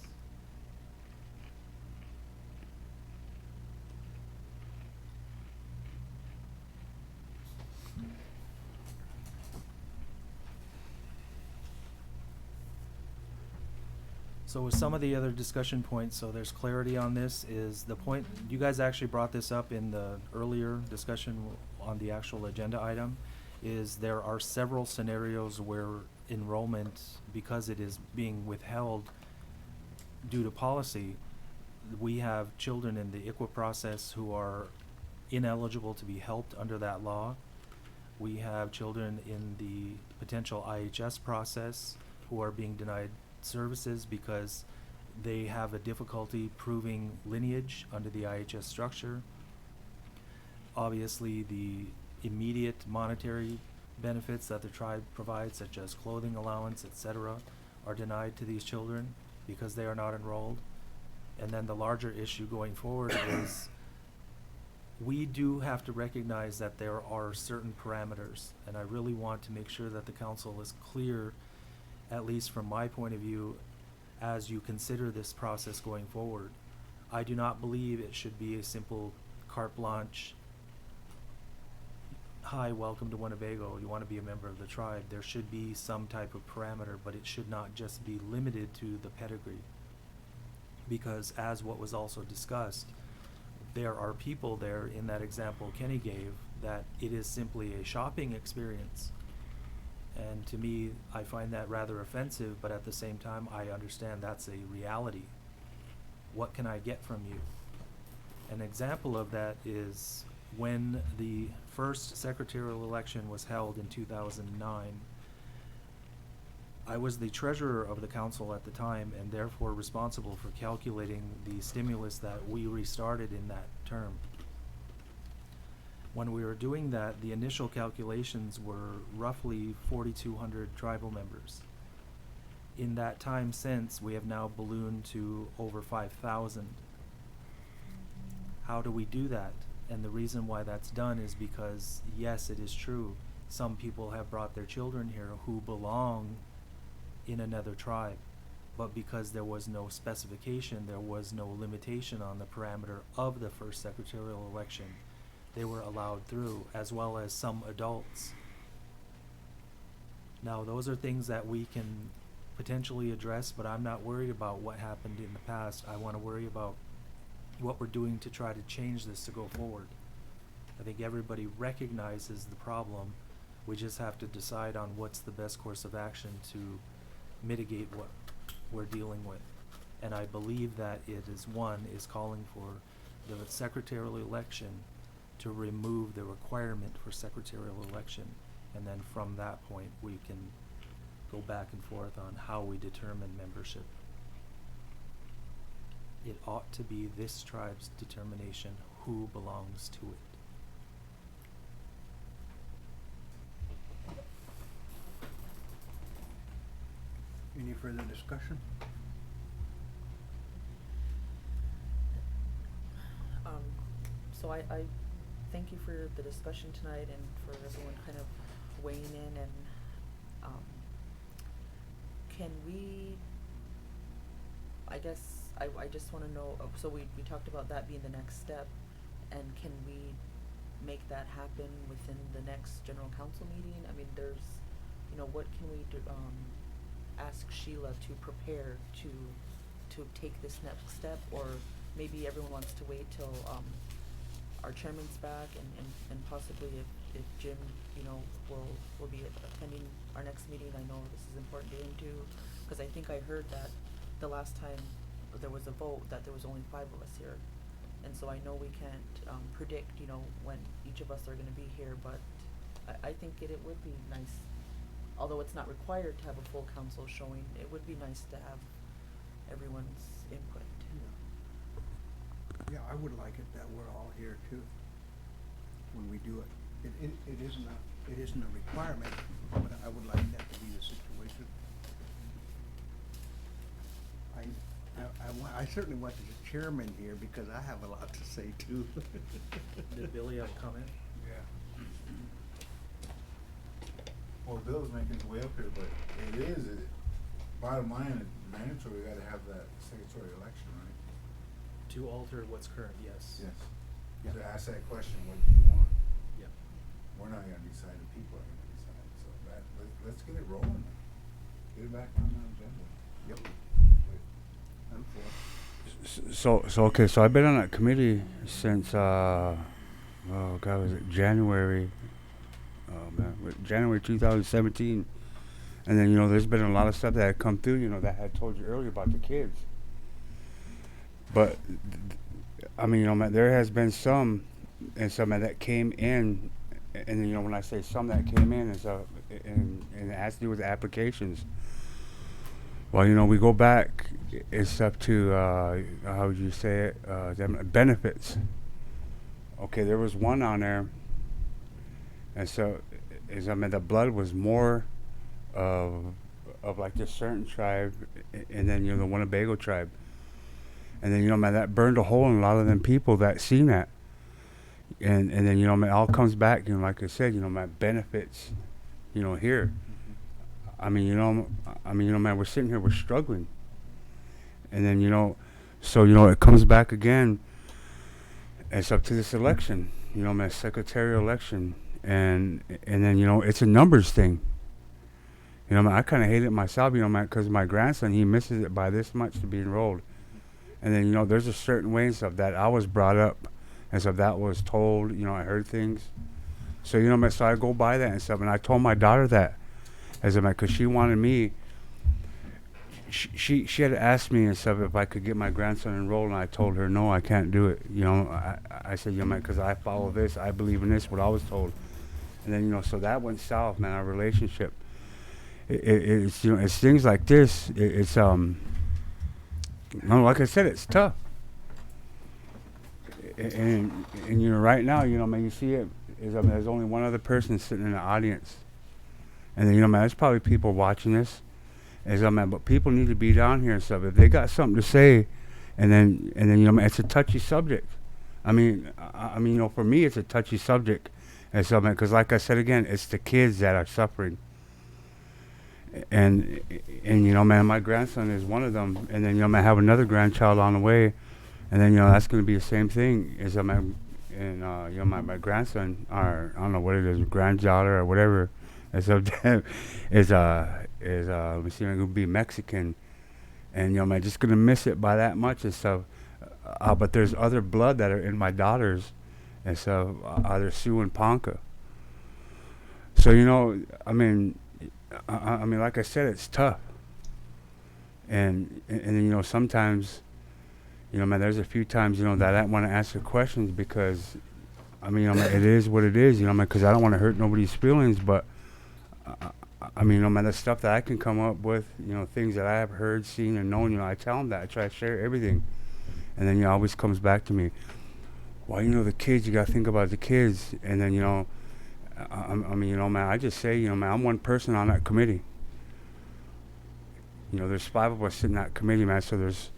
So with some of the other discussion points, so there's clarity on this, is the point, you guys actually brought this up in the earlier discussion on the actual agenda item, is there are several scenarios where enrollment, because it is being withheld due to policy, we have children in the ICWA process who are ineligible to be helped under that law. We have children in the potential IHS process who are being denied services because they have a difficulty proving lineage under the IHS structure. Obviously, the immediate monetary benefits that the tribe provides, such as clothing allowance, etc., are denied to these children because they are not enrolled. And then the larger issue going forward is we do have to recognize that there are certain parameters, and I really want to make sure that the council is clear, at least from my point of view, as you consider this process going forward. I do not believe it should be a simple carte blanche, hi, welcome to Winnebago, you want to be a member of the tribe. There should be some type of parameter, but it should not just be limited to the pedigree. Because as what was also discussed, there are people there in that example Kenny gave that it is simply a shopping experience. And to me, I find that rather offensive, but at the same time, I understand that's a reality. What can I get from you? An example of that is when the first secretarial election was held in 2009, I was the treasurer of the council at the time and therefore responsible for calculating the stimulus that we restarted in that term. When we were doing that, the initial calculations were roughly 4,200 tribal members. In that time since, we have now ballooned to over 5,000. How do we do that? And the reason why that's done is because, yes, it is true, some people have brought their children here who belong in another tribe, but because there was no specification, there was no limitation on the parameter of the first secretarial election, they were allowed through, as well as some adults. Now, those are things that we can potentially address, but I'm not worried about what happened in the past. I want to worry about what we're doing to try to change this to go forward. I think everybody recognizes the problem. We just have to decide on what's the best course of action to mitigate what we're dealing with. And I believe that it is calling for the secretarial election to remove the requirement for secretarial election. And then from that point, we can go back and forth on how we determine membership. It ought to be this tribe's determination who belongs to it. Any further discussion? So I thank you for the discussion tonight and for everyone kind of weighing in and, can we, I guess, I just wanna know, so we talked about that being the next step, and can we make that happen within the next general council meeting? I mean, there's, you know, what can we do, ask Sheila to prepare to take this next step, or maybe everyone wants to wait till, our chairman's back and possibly if Jim, you know, will be attending our next meeting. I know this is important to him too, cause I think I heard that the last time there was a vote that there was only 5 of us here. And so I know we can't, predict, you know, when each of us are gonna be here, but I think it would be nice, although it's not required to have a full council showing, it would be nice to have everyone's input. Yeah, I would like it that we're all here too, when we do it. It isn't a requirement, but I would like that to be the situation. I certainly want the chairman here because I have a lot to say too. Did Billy have a comment? Yeah. Well, Bill's making his way up here, but bottom line, it's mandatory, we gotta have that secretary election, right? To alter what's current, yes. Yes. Yeah. To ask that question, what do you want? Yep. We're not gonna decide, the people are gonna decide, so let's get it rolling. Get it back on the agenda. Yep. I'm for it. So okay, so I've been on that committee since oh God, was it January? Oh man, January 2017. And then, you know, there's been a lot of stuff that had come through, you know, that I had told you earlier about the kids. But I mean, you know, man, there has been some that came in, and then, you know, when I say some that came in, and it has to do with the applications. Well, you know, we go back, it's up to, how would you say it, them benefits. Okay, there was one on there, and so, the blood was more of like this certain tribe, and then, you know, the Winnebago tribe. And then, you know, man, that burned a hole in a lot of them people that seen that. And then, you know, man, it all comes back, you know, like I said, you know, man, benefits, you know, here. I mean, you know, man, we're sitting here, we're struggling. And then, you know, so, you know, it comes back again. It's up to this election, you know, man, secretarial election. And then, you know, it's a numbers thing. You know, man, I kind of hate it myself, you know, man, because my grandson, he misses it by this much to be enrolled. And then, you know, there's a certain way and stuff that I was brought up, and stuff that was told, you know, I heard things. So, you know, man, so I go by that and stuff, and I told my daughter that, as a man, because she wanted me, she had asked me and stuff if I could get my grandson enrolled, and I told her, no, I can't do it. You know, I said, you know, man, because I follow this, I believe in this, what I was told. And then, you know, so that went south, man, our relationship. It's, you know, it's things like this, it's, no, like I said, it's tough. And you know, right now, you know, man, you see it, there's only one other person sitting in the audience. And then, you know, man, there's probably people watching this. Man, but people need to be down here and stuff. If they got something to say, and then, you know, man, it's a touchy subject. I mean, you know, for me, it's a touchy subject. And so, man, because like I said again, it's the kids that are suffering. And you know, man, my grandson is one of them. And then, you know, man, I have another grandchild on the way. And then, you know, that's going to be the same thing. You know, my grandson, or I don't know what it is, granddaughter or whatever, is let me see, I'm going to be Mexican. And, you know, man, just going to miss it by that much and stuff. But there's other blood that are in my daughters. And so, they're Sue and Ponca. So, you know, I mean, like I said, it's tough. And you know, sometimes, you know, man, there's a few times, you know, that I don't want to answer questions because, I mean, you know, man, it is what it is, you know, man, because I don't want to hurt nobody's feelings, but, I mean, you know, man, the stuff that I can come up with, you know, things that I have heard, seen, and known, you know, I tell them that. I try to share everything. And then, you know, it always comes back to me. well, you know, the kids, you gotta think about the kids. And then, you know, I mean, you know, man, I just say, you know, man, I'm one person on that committee. You know, there's 5 of us in that committee, man, so there's,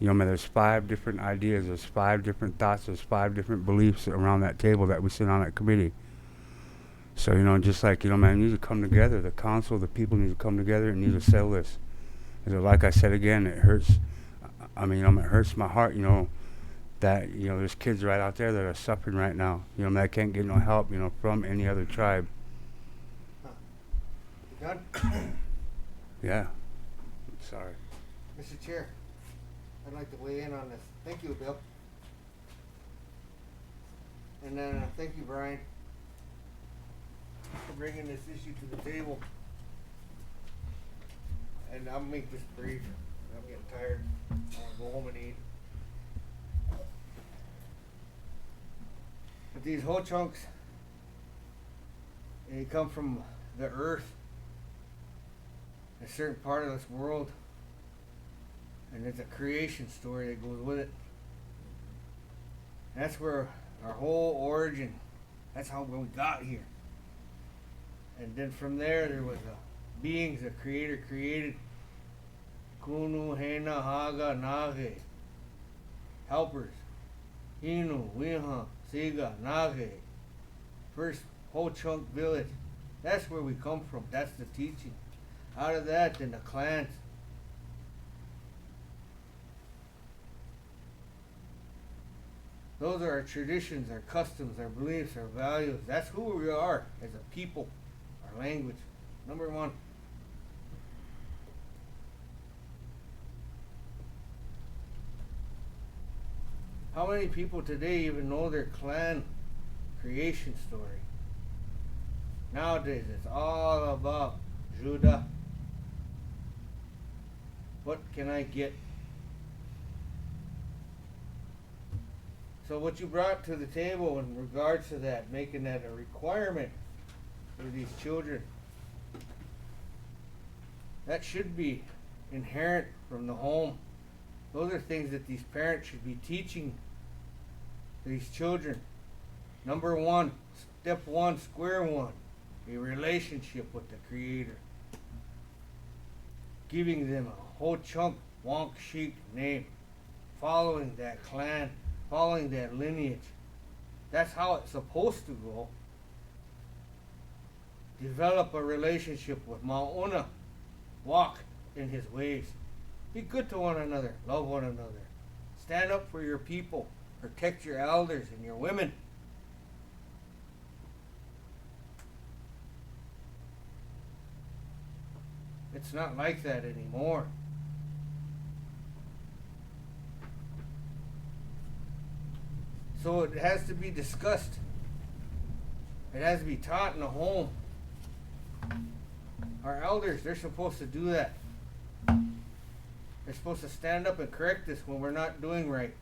you know, man, there's 5 different ideas, there's 5 different thoughts, there's 5 different beliefs around that table that we sit on that committee. So, you know, just like, you know, man, you need to come together. The council, the people need to come together and need to settle this. And like I said again, it hurts. I mean, you know, it hurts my heart, you know, that, you know, there's kids right out there that are suffering right now. You know, that can't get no help, you know, from any other tribe. You done? Yeah. Sorry. Mr. Chair, I'd like to weigh in on this. Thank you, Bill. And then thank you, Brian, for bringing this issue to the table. And I'll make this brief. I'm getting tired. I want to go home and eat. But these whole chunks, they come from the earth, a certain part of this world, and there's a creation story that goes with it. And that's where our whole origin, that's how we got here. And then from there was beings the Creator created. Kunu, Hena, Haga, Nage. Helpers. Hinu, Wiha, Siga, Nage. First whole chunk village. That's where we come from. That's the teaching. Out of that, then the clans. Those are our traditions, our customs, our beliefs, our values. That's who we are as a people. Our language. Number 1. How many people today even know their clan creation story? Nowadays, it's all about Judah. What can I get? So what you brought to the table in regards to that, making that a requirement for these children, that should be inherent from the home. Those are things that these parents should be teaching these children. Number 1, step 1, square 1, a relationship with the Creator. Giving them a whole chunk Wonk Sheik name. Following that clan, following that lineage. That's how it's supposed to go. Develop a relationship with Ma'una. Walk in his ways. Be good to one another. Love one another. Stand up for your people. Protect your elders and your women. It's not like that anymore. So it has to be discussed. It has to be taught in the home. Our elders, they're supposed to do that. They're supposed to stand up and correct us when we're not doing right.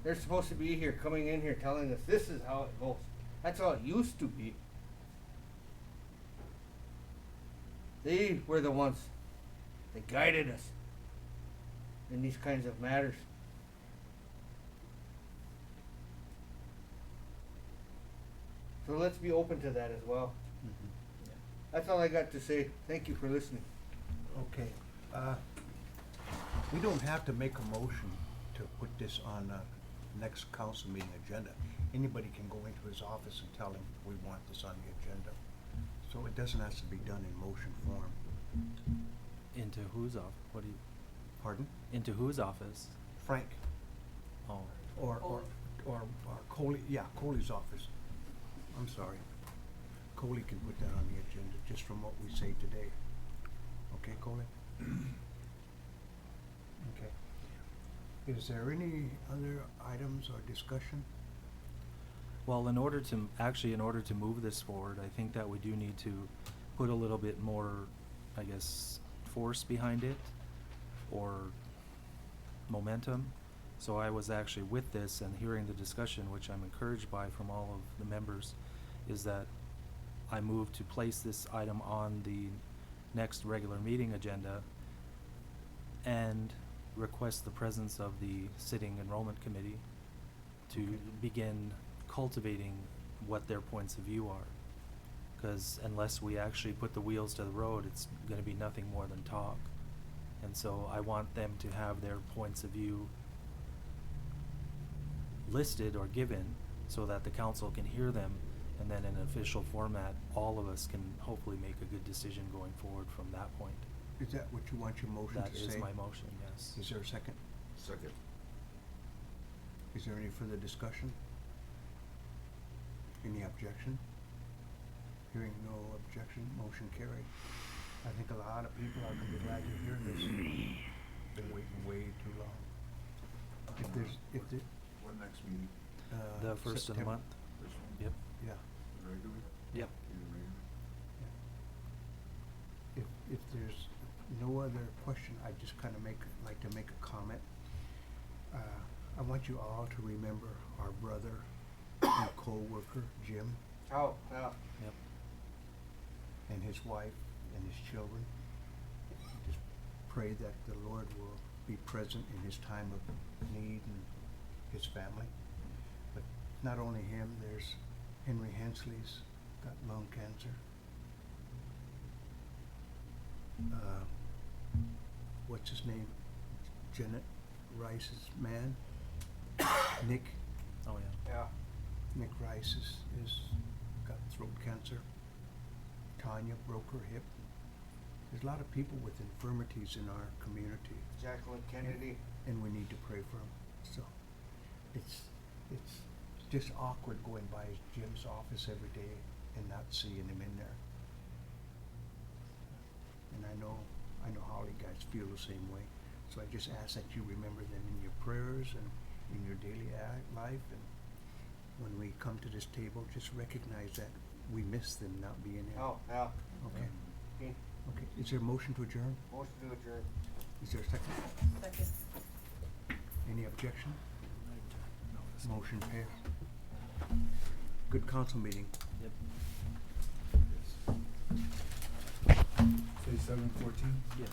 They're supposed to be here, coming in here, telling us this is how it goes. That's how it used to be. They were the ones that guided us in these kinds of matters. So let's be open to that as well. That's all I got to say. Thank you for listening. Okay, we don't have to make a motion to put this on the next council meeting agenda. Anybody can go into his office and tell him we want this on the agenda. So it doesn't have to be done in motion form. Into whose office? What do you? Pardon? Into whose office? Frank, Oh, or Coley, yeah, Coley's office. I'm sorry. Coley can put that on the agenda, just from what we say today. Okay, Coley? Okay. Is there any other items or discussion? well, in order to move this forward, I think that we do need to put a little bit more, I guess, force behind it, or momentum. So I was actually with this and hearing the discussion, which I'm encouraged by from all of the members, is that I move to place this item on the next regular meeting agenda and request the presence of the sitting enrollment committee to begin cultivating what their points of view are. Because unless we actually put the wheels to the road, it's going to be nothing more than talk. And so I want them to have their points of view listed or given so that the council can hear them, and then in an official format, all of us can hopefully make a good decision going forward from that point. Is that what you want your motion That to say? is my motion, yes. Is there a second? Second. Is there any further discussion? Any objection? Hearing no objection, motion carried. I think a lot of people are gonna be glad to hear this. Been waiting way too long. If the, What next meeting? The first of the September. month. This one? Yep. Yeah. Regular? Yep. Either regular? If there's no other question, I just kinda like to make a comment. I want you all to remember our brother and co-worker, Jim, Oh, yeah. Yep. and his wife and his children. Just pray that the Lord will be present in his time of need and his family. But not only him, there's Henry Hensley's got lung cancer. What's his name? Janet Rice's man, Nick. Oh, yeah. Yeah. Nick Rice is got throat cancer. Tanya broke her hip. There's a lot of people with infirmities in our community, Jacqueline Kennedy. and we need to pray for them. So, it's just awkward going by Jim's office every day and not seeing him in there. And I know how you guys feel the same way. So I just ask that you remember them in your prayers and in your daily life. And when we come to this table, just recognize that we miss them not being here. Oh, yeah. Okay. Okay. Okay. Is there a motion to adjourn? Motion to adjourn. Is there a second? Second. Any objection? Motion passed. Good council meeting. Yep. Say 7:14? Yes.